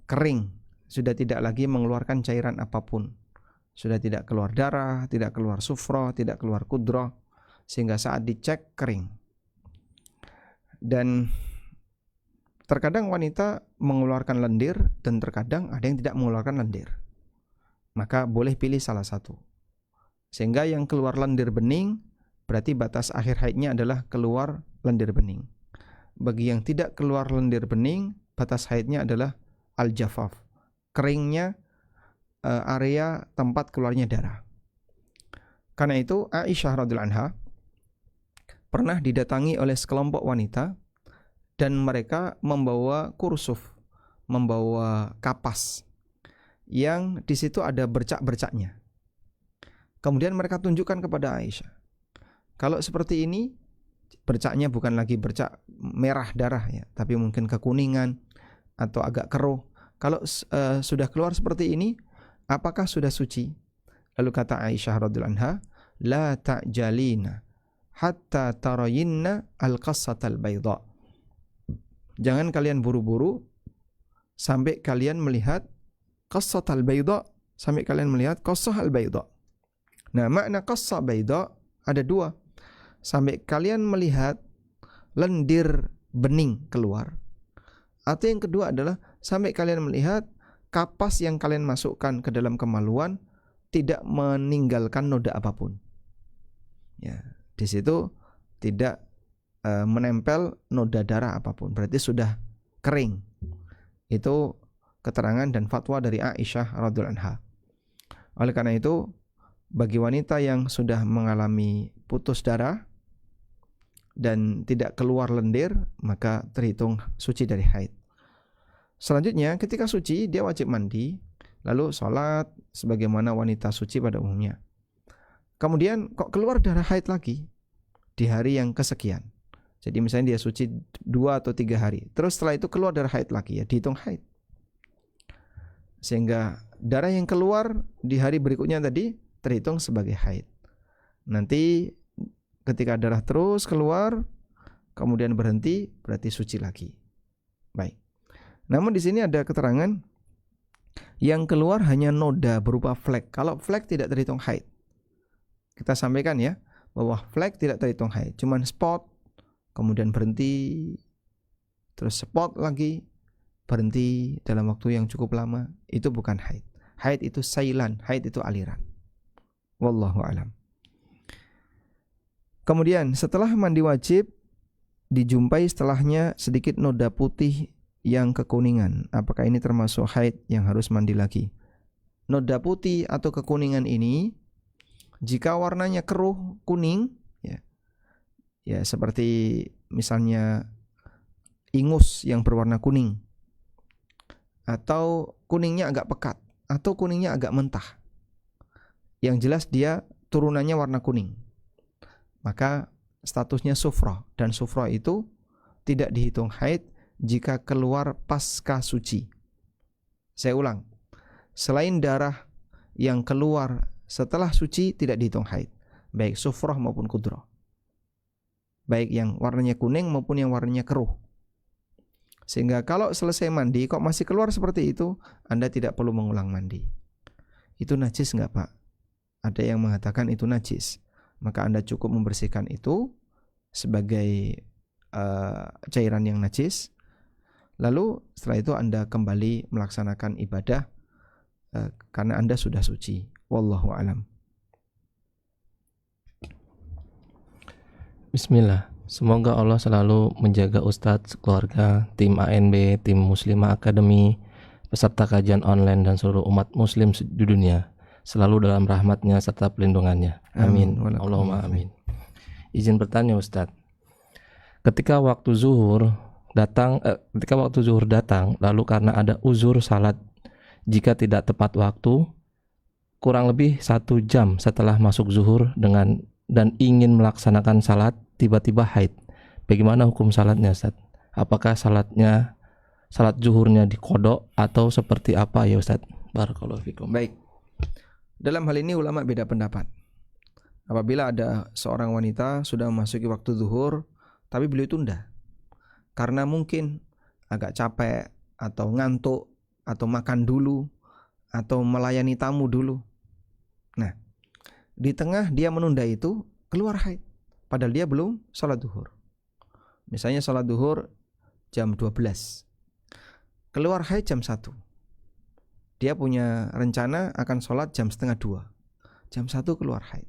kering, sudah tidak lagi mengeluarkan cairan apapun. Sudah tidak keluar darah, tidak keluar sufra, tidak keluar kudrah, sehingga saat dicek kering. Dan terkadang wanita mengeluarkan lendir dan terkadang ada yang tidak mengeluarkan lendir. Maka boleh pilih salah satu. Sehingga yang keluar lendir bening berarti batas akhir haidnya adalah keluar lendir bening. Bagi yang tidak keluar lendir bening, batas haidnya adalah al-jafaf, keringnya area tempat keluarnya darah. Karena itu Aisyah radhiyallahu anha pernah didatangi oleh sekelompok wanita dan mereka membawa kursuf, membawa kapas yang di situ ada bercak-bercaknya. Kemudian mereka tunjukkan kepada Aisyah, kalau seperti ini bercaknya bukan lagi bercak merah darah ya, tapi mungkin kekuningan atau agak keruh. Kalau sudah keluar seperti ini, apakah sudah suci? Lalu kata Aisyah radhiyallahu anha, la ta'jalina hatta tarayinna al-qassatal bayda. Jangan kalian buru-buru sampai kalian melihat qassatal bayda, sampai kalian melihat qassahal bayda. Nah, makna qassah bayda ada 2. Sampai kalian melihat lendir bening keluar. Atau yang kedua adalah sampai kalian melihat kapas yang kalian masukkan ke dalam kemaluan tidak meninggalkan noda apapun. Ya, di situ tidak menempel noda darah apapun. Berarti sudah kering. Itu keterangan dan fatwa dari Aisyah radhiyallahu anha. Oleh karena itu, bagi wanita yang sudah mengalami putus darah dan tidak keluar lendir, maka terhitung suci dari haid. Selanjutnya ketika suci dia wajib mandi, lalu sholat sebagaimana wanita suci pada umumnya. Kemudian kok keluar darah haid lagi di hari yang kesekian. Jadi misalnya dia suci 2 atau 3 hari, terus setelah itu keluar darah haid lagi, ya dihitung haid. Sehingga darah yang keluar di hari berikutnya tadi terhitung sebagai haid. Nanti ketika darah terus keluar kemudian berhenti, berarti suci lagi. Baik. Namun di sini ada keterangan yang keluar hanya noda berupa flek. Kalau flek tidak terhitung haid. Kita sampaikan ya, bahwa flek tidak terhitung haid, cuman spot, kemudian berhenti, terus spot lagi, berhenti dalam waktu yang cukup lama, itu bukan haid. Haid itu sailan, haid itu aliran. Wallahu alam. Kemudian setelah mandi wajib, dijumpai setelahnya sedikit noda putih yang kekuningan. Apakah ini termasuk haid yang harus mandi lagi? Noda putih atau kekuningan ini, jika warnanya keruh kuning, ya seperti misalnya ingus yang berwarna kuning, atau kuningnya agak pekat, atau kuningnya agak mentah, yang jelas dia turunannya warna kuning, maka statusnya sufra, dan sufra itu tidak dihitung haid jika keluar pasca suci. Saya ulang, selain darah yang keluar setelah suci tidak dihitung haid, baik sufrah maupun kudrah, baik yang warnanya kuning maupun yang warnanya keruh. Sehingga kalau selesai mandi kok masih keluar seperti itu, Anda tidak perlu mengulang mandi. Itu najis enggak, Pak? Ada yang mengatakan itu najis. Maka Anda cukup membersihkan itu sebagai cairan yang najis. Lalu setelah itu Anda kembali melaksanakan ibadah karena Anda sudah suci. Wallahu alam. Bismillah. Semoga Allah selalu menjaga Ustadz, keluarga, tim ANB, tim Muslimah Academy, peserta kajian online dan seluruh umat muslim di dunia selalu dalam rahmatnya serta pelindungannya. Amin. Allahumma amin. Izin bertanya Ustadz. Ketika waktu zuhur datang, lalu karena ada uzur salat jika tidak tepat waktu, kurang lebih 1 jam setelah masuk zuhur dan ingin melaksanakan salat, tiba-tiba haid. Bagaimana hukum salatnya, Ustaz? Apakah salat zuhurnya diqodok atau seperti apa ya, Ustaz? Barakallahu fikum. Baik. Dalam hal ini ulama beda pendapat. Apabila ada seorang wanita sudah memasuki waktu zuhur, tapi beliau tunda karena mungkin agak capek atau ngantuk atau makan dulu atau melayani tamu dulu. Nah, di tengah dia menunda itu keluar haid, padahal dia belum sholat duhur. Misalnya sholat duhur jam 12, keluar haid jam 1. Dia punya rencana akan sholat jam setengah 2, jam 1 keluar haid.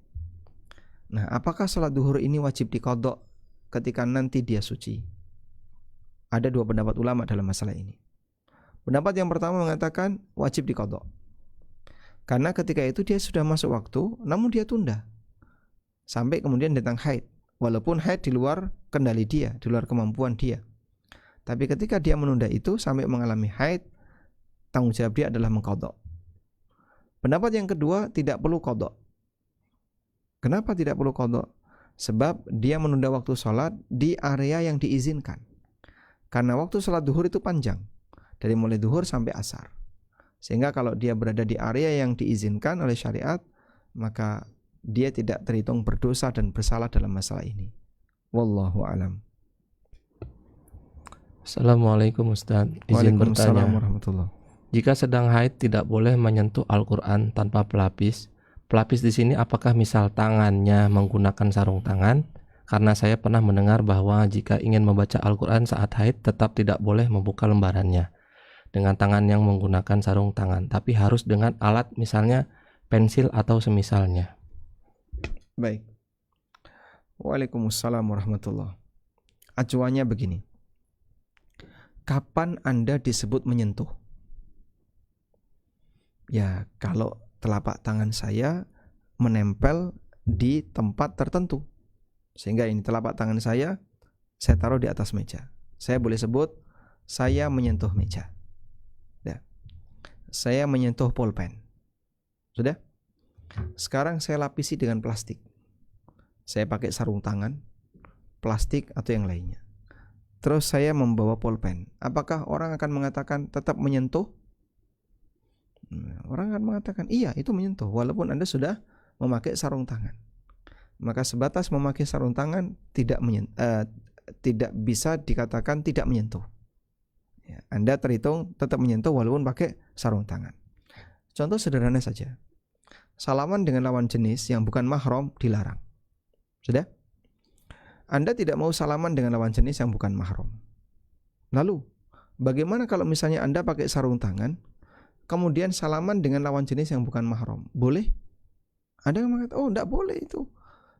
Nah, apakah sholat duhur ini wajib diqodok ketika nanti dia suci? Ada 2 pendapat ulama dalam masalah ini. Pendapat yang pertama mengatakan wajib diqodok, karena ketika itu dia sudah masuk waktu, namun dia tunda sampai kemudian datang haid. Walaupun haid di luar kendali dia, di luar kemampuan dia, tapi ketika dia menunda itu sampai mengalami haid, tanggung jawab dia adalah mengqodok. Pendapat yang kedua, tidak perlu qodok. Kenapa tidak perlu qodok? Sebab dia menunda waktu sholat di area yang diizinkan. Karena waktu sholat duhur itu panjang, dari mulai duhur sampai asar. Sehingga kalau dia berada di area yang diizinkan oleh syariat, maka dia tidak terhitung berdosa dan bersalah dalam masalah ini. Wallahu alam. Assalamualaikum Ustaz. Izin bertanya. Warahmatullahi. Jika sedang haid tidak boleh menyentuh Al-Quran tanpa pelapis. Pelapis di sini apakah misal tangannya menggunakan sarung tangan? Karena saya pernah mendengar bahwa jika ingin membaca Al-Quran saat haid tetap tidak boleh membuka lembarannya dengan tangan yang menggunakan sarung tangan, tapi harus dengan alat misalnya pensil atau semisalnya. Baik. Waalaikumsalam warahmatullahi. Acuannya begini. Kapan Anda disebut menyentuh? Ya, kalau telapak tangan saya menempel di tempat tertentu, sehingga ini telapak tangan saya taruh di atas meja, saya boleh sebut saya menyentuh meja. saya menyentuh pulpen. Sudah? Sekarang saya lapisi dengan plastik. Saya pakai sarung tangan, plastik atau yang lainnya. Terus saya membawa pulpen. Apakah orang akan mengatakan tetap menyentuh? Orang akan mengatakan iya, itu menyentuh walaupun Anda sudah memakai sarung tangan. Maka sebatas memakai sarung tangan tidak bisa dikatakan tidak menyentuh. Ya, Anda terhitung tetap menyentuh walaupun pakai sarung tangan. Contoh sederhana saja. Salaman dengan lawan jenis yang bukan mahram dilarang. Sudah? Anda tidak mau salaman dengan lawan jenis yang bukan mahram. Lalu, bagaimana kalau misalnya Anda pakai sarung tangan, kemudian salaman dengan lawan jenis yang bukan mahram? Boleh? Anda mengatakan, oh tidak boleh itu.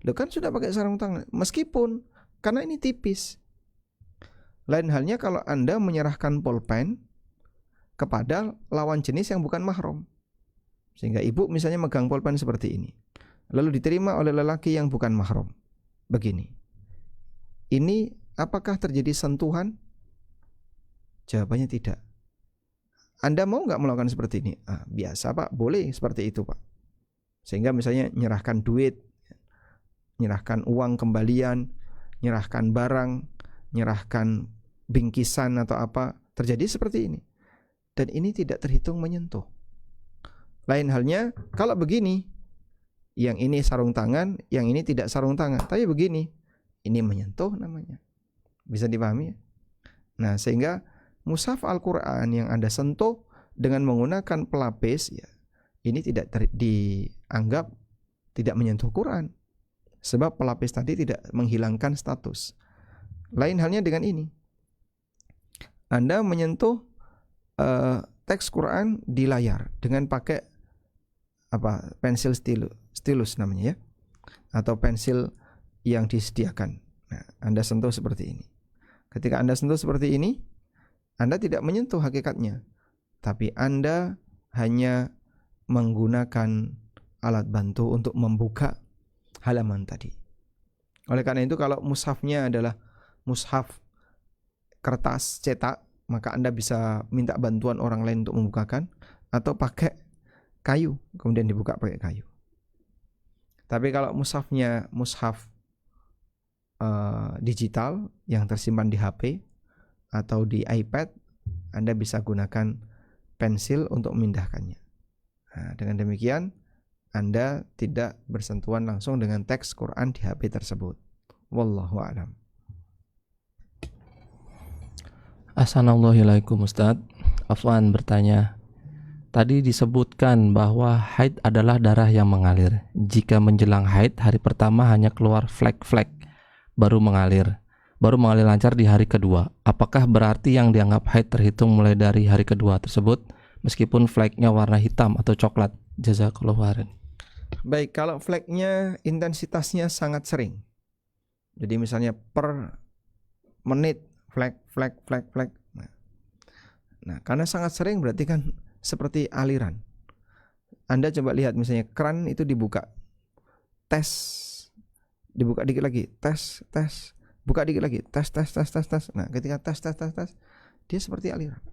Loh kan sudah pakai sarung tangan. Meskipun, karena ini tipis. Lain halnya kalau Anda menyerahkan pulpen kepada lawan jenis yang bukan mahram. Sehingga ibu misalnya megang pulpen seperti ini. Lalu diterima oleh lelaki yang bukan mahram. Begini. Ini apakah terjadi sentuhan? Jawabannya tidak. Anda mau nggak melakukan seperti ini? Biasa Pak, boleh seperti itu Pak. Sehingga misalnya nyerahkan duit, nyerahkan uang kembalian, nyerahkan barang, nyerahkan bingkisan atau apa, terjadi seperti ini. Dan ini tidak terhitung menyentuh. Lain halnya kalau begini, yang ini sarung tangan, yang ini tidak sarung tangan. Tapi begini, ini menyentuh namanya. Bisa dipahami ya? Nah, sehingga mushaf Al-Quran yang Anda sentuh dengan menggunakan pelapis, ya, ini tidak dianggap tidak menyentuh Quran. Sebab pelapis tadi tidak menghilangkan status. Lain halnya dengan ini. Anda menyentuh teks Quran di layar dengan pakai pensil stylus namanya ya, atau pensil yang disediakan. Nah, Anda sentuh seperti ini. Ketika Anda sentuh seperti ini, Anda tidak menyentuh hakikatnya, tapi Anda hanya menggunakan alat bantu untuk membuka halaman tadi. Oleh karena itu, kalau mushafnya adalah mushaf kertas cetak, maka Anda bisa minta bantuan orang lain untuk membukakan, atau pakai kayu, kemudian dibuka pakai kayu. Tapi kalau mushafnya mushaf digital yang tersimpan di HP atau di iPad, Anda bisa gunakan pensil untuk memindahkannya. Nah, dengan demikian Anda tidak bersentuhan langsung dengan teks Quran di HP tersebut. Wallahu a'lam. Assalamualaikum Ustaz. Afwan bertanya, tadi disebutkan bahwa haid adalah darah yang mengalir. Jika menjelang haid, hari pertama hanya keluar flek-flek, baru mengalir lancar di hari kedua. Apakah berarti yang dianggap haid terhitung mulai dari hari kedua tersebut, meskipun fleknya warna hitam atau coklat? Jazakallahu khairan. Baik, kalau fleknya intensitasnya sangat sering, jadi misalnya per menit flek. Nah, karena sangat sering berarti kan seperti aliran. Anda coba lihat misalnya keran itu dibuka, tes, dibuka dikit lagi, tes, buka dikit lagi, tes. Nah, ketika tes, dia seperti aliran.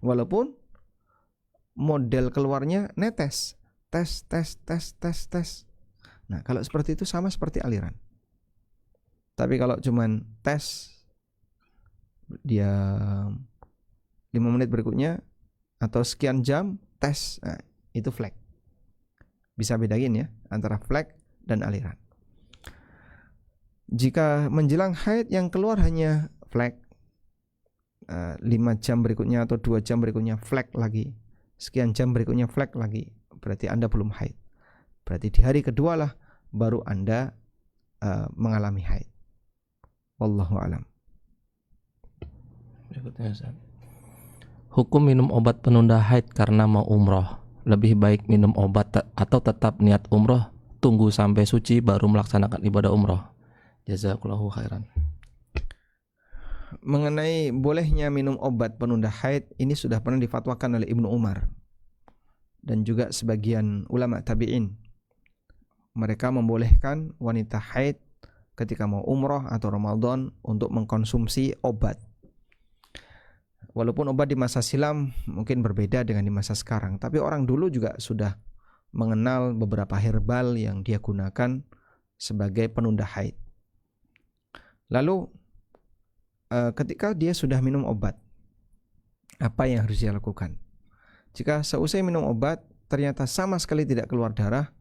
Walaupun model keluarnya netes, tes. Nah, kalau seperti itu sama seperti aliran. Tapi kalau cuman tes, dia 5 menit berikutnya atau sekian jam tes, nah, itu flek. Bisa bedain ya antara flek dan aliran. Jika menjelang haid yang keluar hanya flek, 5 jam berikutnya atau 2 jam berikutnya flek lagi, sekian jam berikutnya flek lagi, berarti Anda belum haid. Berarti di hari kedua lah baru Anda mengalami haid. Wallahu a'lam. Hukum minum obat penunda haid karena mau umroh. Lebih baik minum obat atau tetap niat umroh, tunggu sampai suci baru melaksanakan ibadah umroh? Jazakallahu khairan. Mengenai bolehnya minum obat penunda haid, ini sudah pernah difatwakan oleh Ibnu Umar dan juga sebagian ulama tabi'in. Mereka membolehkan wanita haid ketika mau umroh atau Ramadan untuk mengkonsumsi obat. walaupun obat di masa silam mungkin berbeda dengan di masa sekarang, tapi orang dulu juga sudah mengenal beberapa herbal yang dia gunakan sebagai penunda haid. Lalu ketika dia sudah minum obat, apa yang harus dia lakukan? Jika seusai minum obat ternyata sama sekali tidak keluar darah,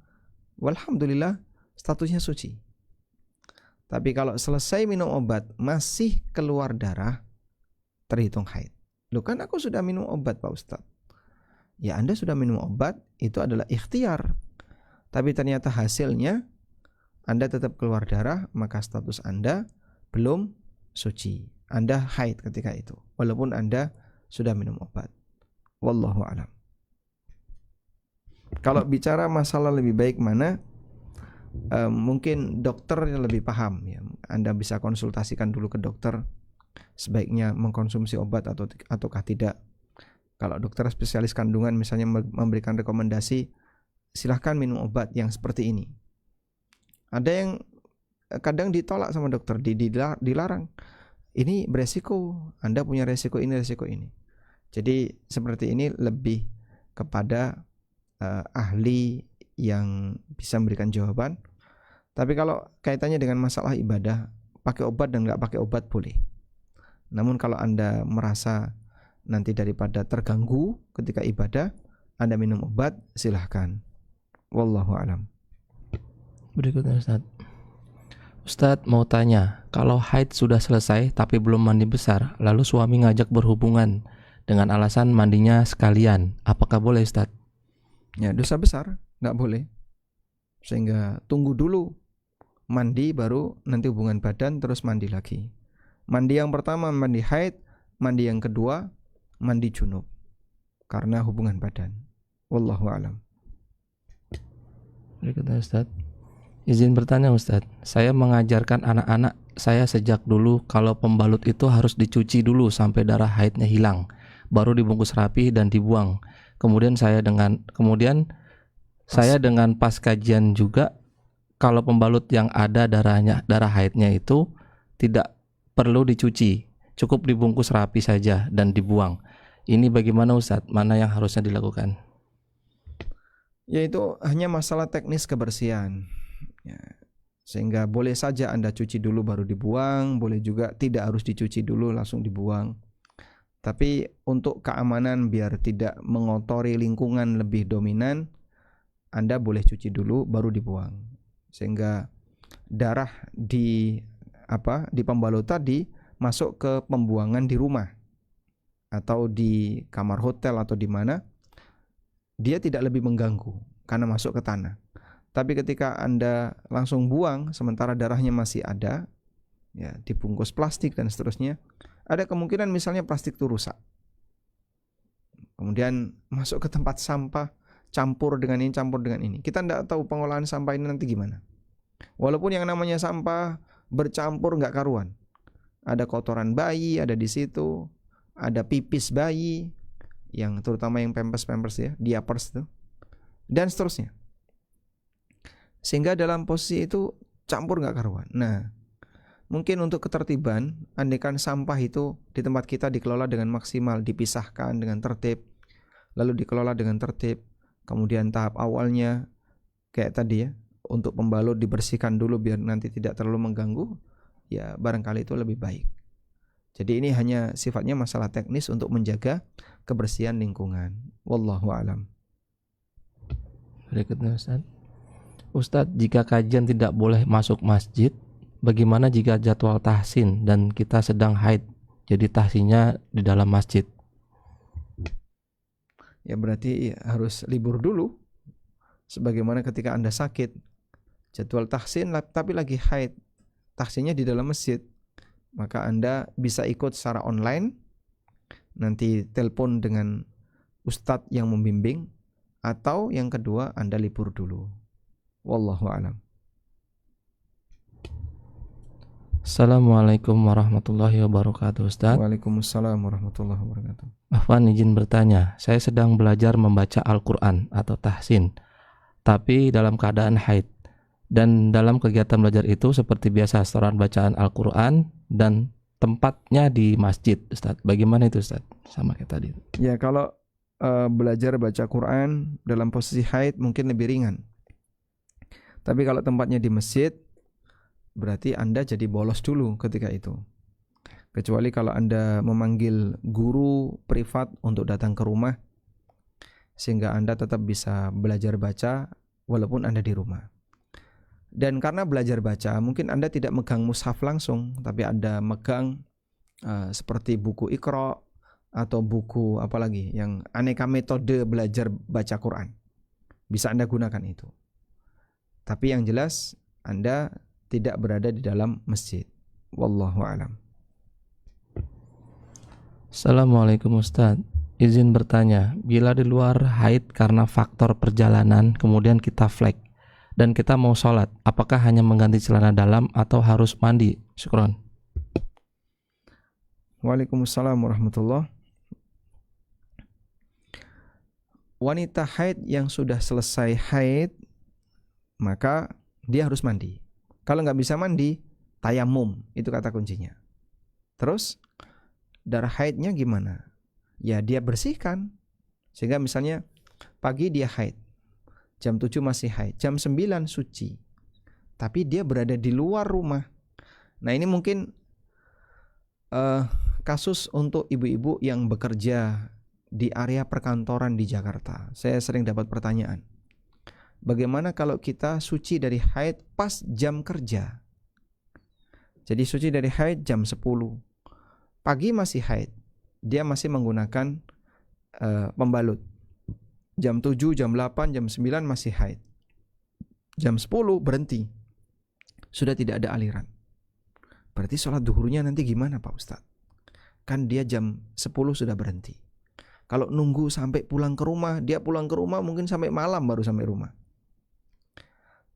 walhamdulillah statusnya suci. Tapi kalau selesai minum obat masih keluar darah, terhitung haid. Loh, kan aku sudah minum obat Pak Ustadz. Ya, Anda sudah minum obat, itu adalah ikhtiar. Tapi ternyata hasilnya Anda tetap keluar darah, maka status Anda belum suci. Anda haid ketika itu, walaupun Anda sudah minum obat. Wallahu a'lam. Kalau bicara masalah lebih baik mana, mungkin dokter yang lebih paham ya. Anda bisa konsultasikan dulu ke dokter, sebaiknya mengkonsumsi obat ataukah tidak. Kalau dokter spesialis kandungan misalnya memberikan rekomendasi, silahkan minum obat yang seperti ini. Ada yang kadang ditolak sama dokter, dilarang. Ini beresiko, Anda punya resiko ini. Jadi seperti ini lebih kepada ahli yang bisa memberikan jawaban. Tapi kalau kaitannya dengan masalah ibadah, pakai obat dan nggak pakai obat boleh. Namun kalau Anda merasa nanti daripada terganggu ketika ibadah, Anda minum obat, silahkan. Wallahu a'lam. Berikutnya Ustadz mau tanya, kalau haid sudah selesai tapi belum mandi besar, lalu suami ngajak berhubungan dengan alasan mandinya sekalian, apakah boleh Ustadz? Ya, dosa besar, nggak boleh. Sehingga tunggu dulu mandi, baru nanti hubungan badan, terus mandi lagi. Mandi yang pertama mandi haid, mandi yang kedua mandi junub karena hubungan badan. Wallahu a'lam. Berikutnya Ustadz, izin bertanya Ustadz, saya mengajarkan anak-anak saya sejak dulu kalau pembalut itu harus dicuci dulu sampai darah haidnya hilang, baru dibungkus rapi dan dibuang. Kemudian saya dengan pas kajian juga, kalau pembalut yang ada darah haidnya itu tidak perlu dicuci, cukup dibungkus rapi saja dan dibuang. Ini bagaimana Ustadz? Mana yang harusnya dilakukan? Yaitu hanya masalah teknis kebersihan. Ya, sehingga boleh saja Anda cuci dulu baru dibuang, boleh juga tidak harus dicuci dulu langsung dibuang. Tapi untuk keamanan biar tidak mengotori lingkungan lebih dominan, Anda boleh cuci dulu baru dibuang. Sehingga darah di pembalut tadi masuk ke pembuangan di rumah atau di kamar hotel atau di mana, dia tidak lebih mengganggu karena masuk ke tanah. Tapi ketika Anda langsung buang sementara darahnya masih ada, ya dibungkus plastik dan seterusnya, ada kemungkinan misalnya plastik itu rusak. Kemudian masuk ke tempat sampah, campur dengan ini. Kita tidak tahu pengolahan sampah ini nanti gimana. Walaupun yang namanya sampah bercampur nggak karuan. Ada kotoran bayi, ada di situ, ada pipis bayi, yang terutama yang pampers ya, diapers itu, dan seterusnya. Sehingga dalam posisi itu campur nggak karuan. Nah, mungkin untuk ketertiban, andaikan sampah itu di tempat kita dikelola dengan maksimal, dipisahkan dengan tertib, lalu dikelola dengan tertib, kemudian tahap awalnya kayak tadi ya, untuk pembalut dibersihkan dulu biar nanti tidak terlalu mengganggu, ya barangkali itu lebih baik. Jadi ini hanya sifatnya masalah teknis untuk menjaga kebersihan lingkungan. Wallahu a'lam. Berikutnya Ustadz, jika kajian tidak boleh masuk masjid, bagaimana jika jadwal tahsin dan kita sedang haid, jadi tahsinnya di dalam masjid? Ya berarti harus libur dulu. Sebagaimana ketika Anda sakit, jadwal tahsin tapi lagi haid, tahsinnya di dalam masjid, maka Anda bisa ikut secara online, nanti telepon dengan ustadz yang membimbing, atau yang kedua Anda libur dulu. Wallahu a'lam. Assalamualaikum warahmatullahi wabarakatuh Ustadz. Waalaikumsalam warahmatullahi wabarakatuh. Afwan izin bertanya, saya sedang belajar membaca Al-Quran atau tahsin, tapi dalam keadaan haid. Dan dalam kegiatan belajar itu seperti biasa setoran bacaan Al-Quran dan tempatnya di masjid, Ustaz. Bagaimana itu, Ustaz? Sama kayak tadi. Ya, kalau belajar baca Quran dalam posisi haid mungkin lebih ringan. Tapi kalau tempatnya di masjid, berarti Anda jadi bolos dulu ketika itu. Kecuali kalau Anda memanggil guru privat untuk datang ke rumah, sehingga Anda tetap bisa belajar baca walaupun Anda di rumah. Dan karena belajar baca, mungkin Anda tidak megang mushaf langsung, tapi Anda megang seperti buku Iqra atau buku apa lagi yang aneka metode belajar baca Quran. Bisa Anda gunakan itu. Tapi yang jelas Anda tidak berada di dalam masjid. Wallahu a'lam. Assalamualaikum Ustaz. Izin bertanya, bila di luar haid karena faktor perjalanan, kemudian kita flek dan kita mau sholat, apakah hanya mengganti celana dalam atau harus mandi? Syukron. Waalaikumsalam warahmatullahi. Wanita haid yang sudah selesai haid, maka dia harus mandi. Kalau nggak bisa mandi, tayamum, itu kata kuncinya. Terus darah haidnya gimana? Ya dia bersihkan. Sehingga misalnya pagi dia haid, jam 7 masih haid, jam 9 suci, tapi dia berada di luar rumah. Nah ini mungkin kasus untuk ibu-ibu yang bekerja di area perkantoran di Jakarta. Saya sering dapat pertanyaan, bagaimana kalau kita suci dari haid pas jam kerja? Jadi suci dari haid jam 10, pagi masih haid, dia masih menggunakan pembalut. Jam 7, jam 8, jam 9 masih haid. Jam 10 berhenti. Sudah tidak ada aliran. Berarti sholat duhurnya nanti gimana Pak Ustadz? Kan dia jam 10 sudah berhenti. Kalau nunggu sampai pulang ke rumah, dia pulang ke rumah mungkin sampai malam baru sampai rumah.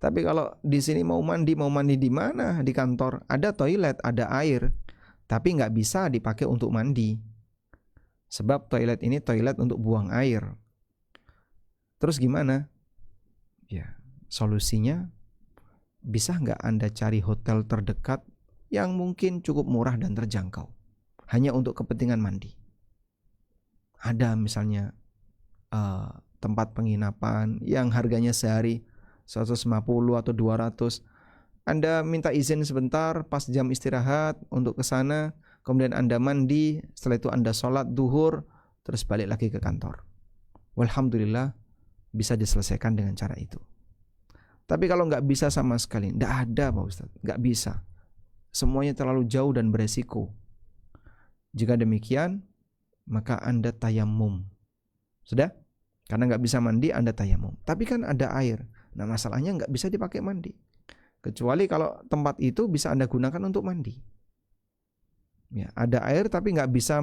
Tapi kalau di sini mau mandi di mana? Di kantor ada toilet, ada air, tapi nggak bisa dipakai untuk mandi. Sebab toilet ini toilet untuk buang air. Terus gimana? Ya, solusinya bisa nggak Anda cari hotel terdekat yang mungkin cukup murah dan terjangkau, hanya untuk kepentingan mandi. Ada misalnya tempat penginapan yang harganya sehari 150 atau 200. Anda minta izin sebentar pas jam istirahat untuk ke sana, kemudian Anda mandi, setelah itu Anda sholat duhur, terus balik lagi ke kantor. Walhamdulillah bisa diselesaikan dengan cara itu. Tapi kalau nggak bisa sama sekali, nggak ada Pak Ustadz, nggak bisa. Semuanya terlalu jauh dan beresiko. Jika demikian, maka Anda tayamum. Sudah? Karena nggak bisa mandi, Anda tayamum. Tapi kan ada air. Nah masalahnya nggak bisa dipakai mandi. Kecuali kalau tempat itu bisa Anda gunakan untuk mandi. Ya, ada air tapi nggak bisa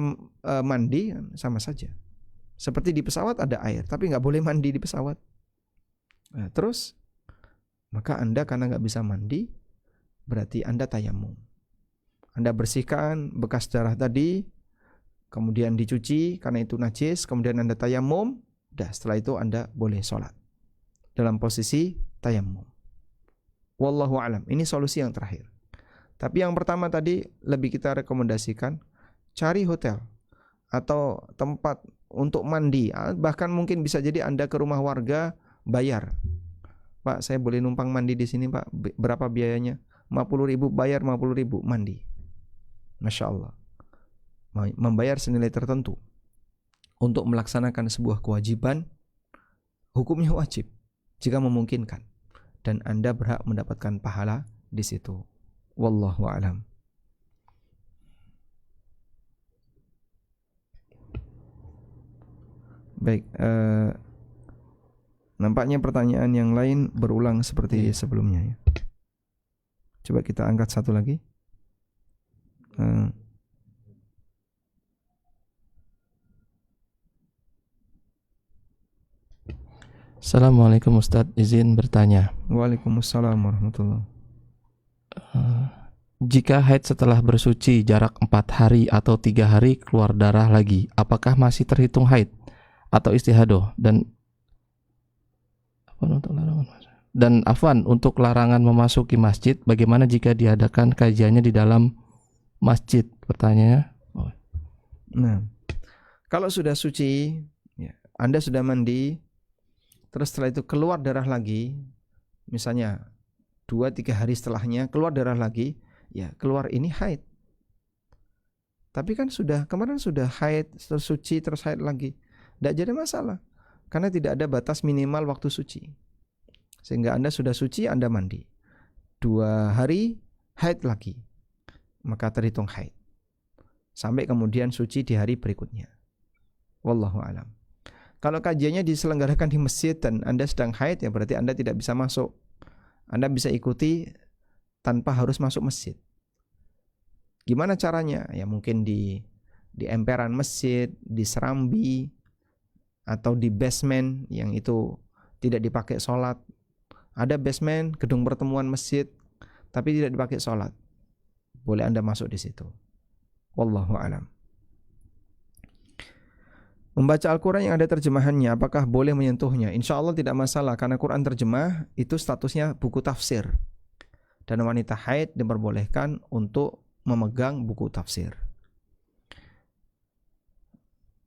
mandi, sama saja. Seperti di pesawat ada air, tapi nggak boleh mandi di pesawat. Nah, terus, maka Anda karena nggak bisa mandi, berarti Anda tayamum. Anda bersihkan bekas darah tadi, kemudian dicuci karena itu najis, kemudian Anda tayamum, setelah itu Anda boleh sholat dalam posisi tayamum. Wallahu alam. Ini solusi yang terakhir. Tapi yang pertama tadi lebih kita rekomendasikan cari hotel atau tempat untuk mandi. Bahkan mungkin bisa jadi Anda ke rumah warga bayar. Pak, saya boleh numpang mandi di sini Pak. Berapa biayanya? 50.000, bayar 50.000 mandi. Masya Allah. Membayar senilai tertentu untuk melaksanakan sebuah kewajiban, hukumnya wajib jika memungkinkan, dan Anda berhak mendapatkan pahala di situ. Wallahu a'lam. Baik, nampaknya pertanyaan yang lain berulang seperti sebelumnya ya. Coba kita angkat satu lagi. Assalamualaikum Ustadz, izin bertanya. Waalaikumsalam warahmatullahi. Jika haid setelah bersuci jarak 4 hari atau 3 hari keluar darah lagi, apakah masih terhitung haid atau istihadoh? Dan afwan, untuk larangan memasuki masjid, bagaimana jika diadakan kajiannya di dalam masjid? Pertanyaannya. Nah, kalau sudah suci, ya, Anda sudah mandi, terus setelah itu keluar darah lagi, misalnya 2-3 hari setelahnya keluar darah lagi, ya keluar ini haid. Tapi kan kemarin sudah haid, terus suci, terus haid lagi, tidak jadi masalah, karena tidak ada batas minimal waktu suci. Sehingga Anda sudah suci, Anda mandi 2 hari, haid lagi, maka terhitung haid sampai kemudian suci di hari berikutnya. Wallahu alam. Kalau kajiannya diselenggarakan di masjid dan Anda sedang haid, ya berarti Anda tidak bisa masuk. Anda bisa ikuti tanpa harus masuk masjid. Gimana caranya? Ya mungkin di emperan masjid, di serambi, atau di basement yang itu tidak dipakai sholat. Ada basement, gedung pertemuan masjid, tapi tidak dipakai sholat. Boleh Anda masuk di situ. Wallahu alam. Membaca Al-Quran yang ada terjemahannya, apakah boleh menyentuhnya? Insya Allah tidak masalah, karena Quran terjemah itu statusnya buku tafsir, dan wanita haid diperbolehkan untuk memegang buku tafsir.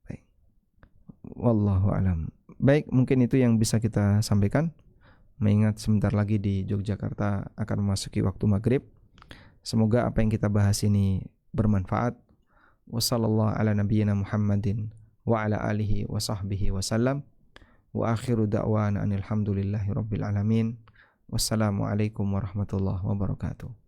Baik. Wallahu alam. Baik, mungkin itu yang bisa kita sampaikan, mengingat sebentar lagi di Yogyakarta akan memasuki waktu maghrib. Semoga apa yang kita bahas ini bermanfaat. Wassallallahu ala nabiyyina Muhammadin wa ala alihi wa sahbihi wasallam. Wa akhiru da'wana anil hamdulillahi rabbil alamin. Wassalamualaikum warahmatullahi wabarakatuh.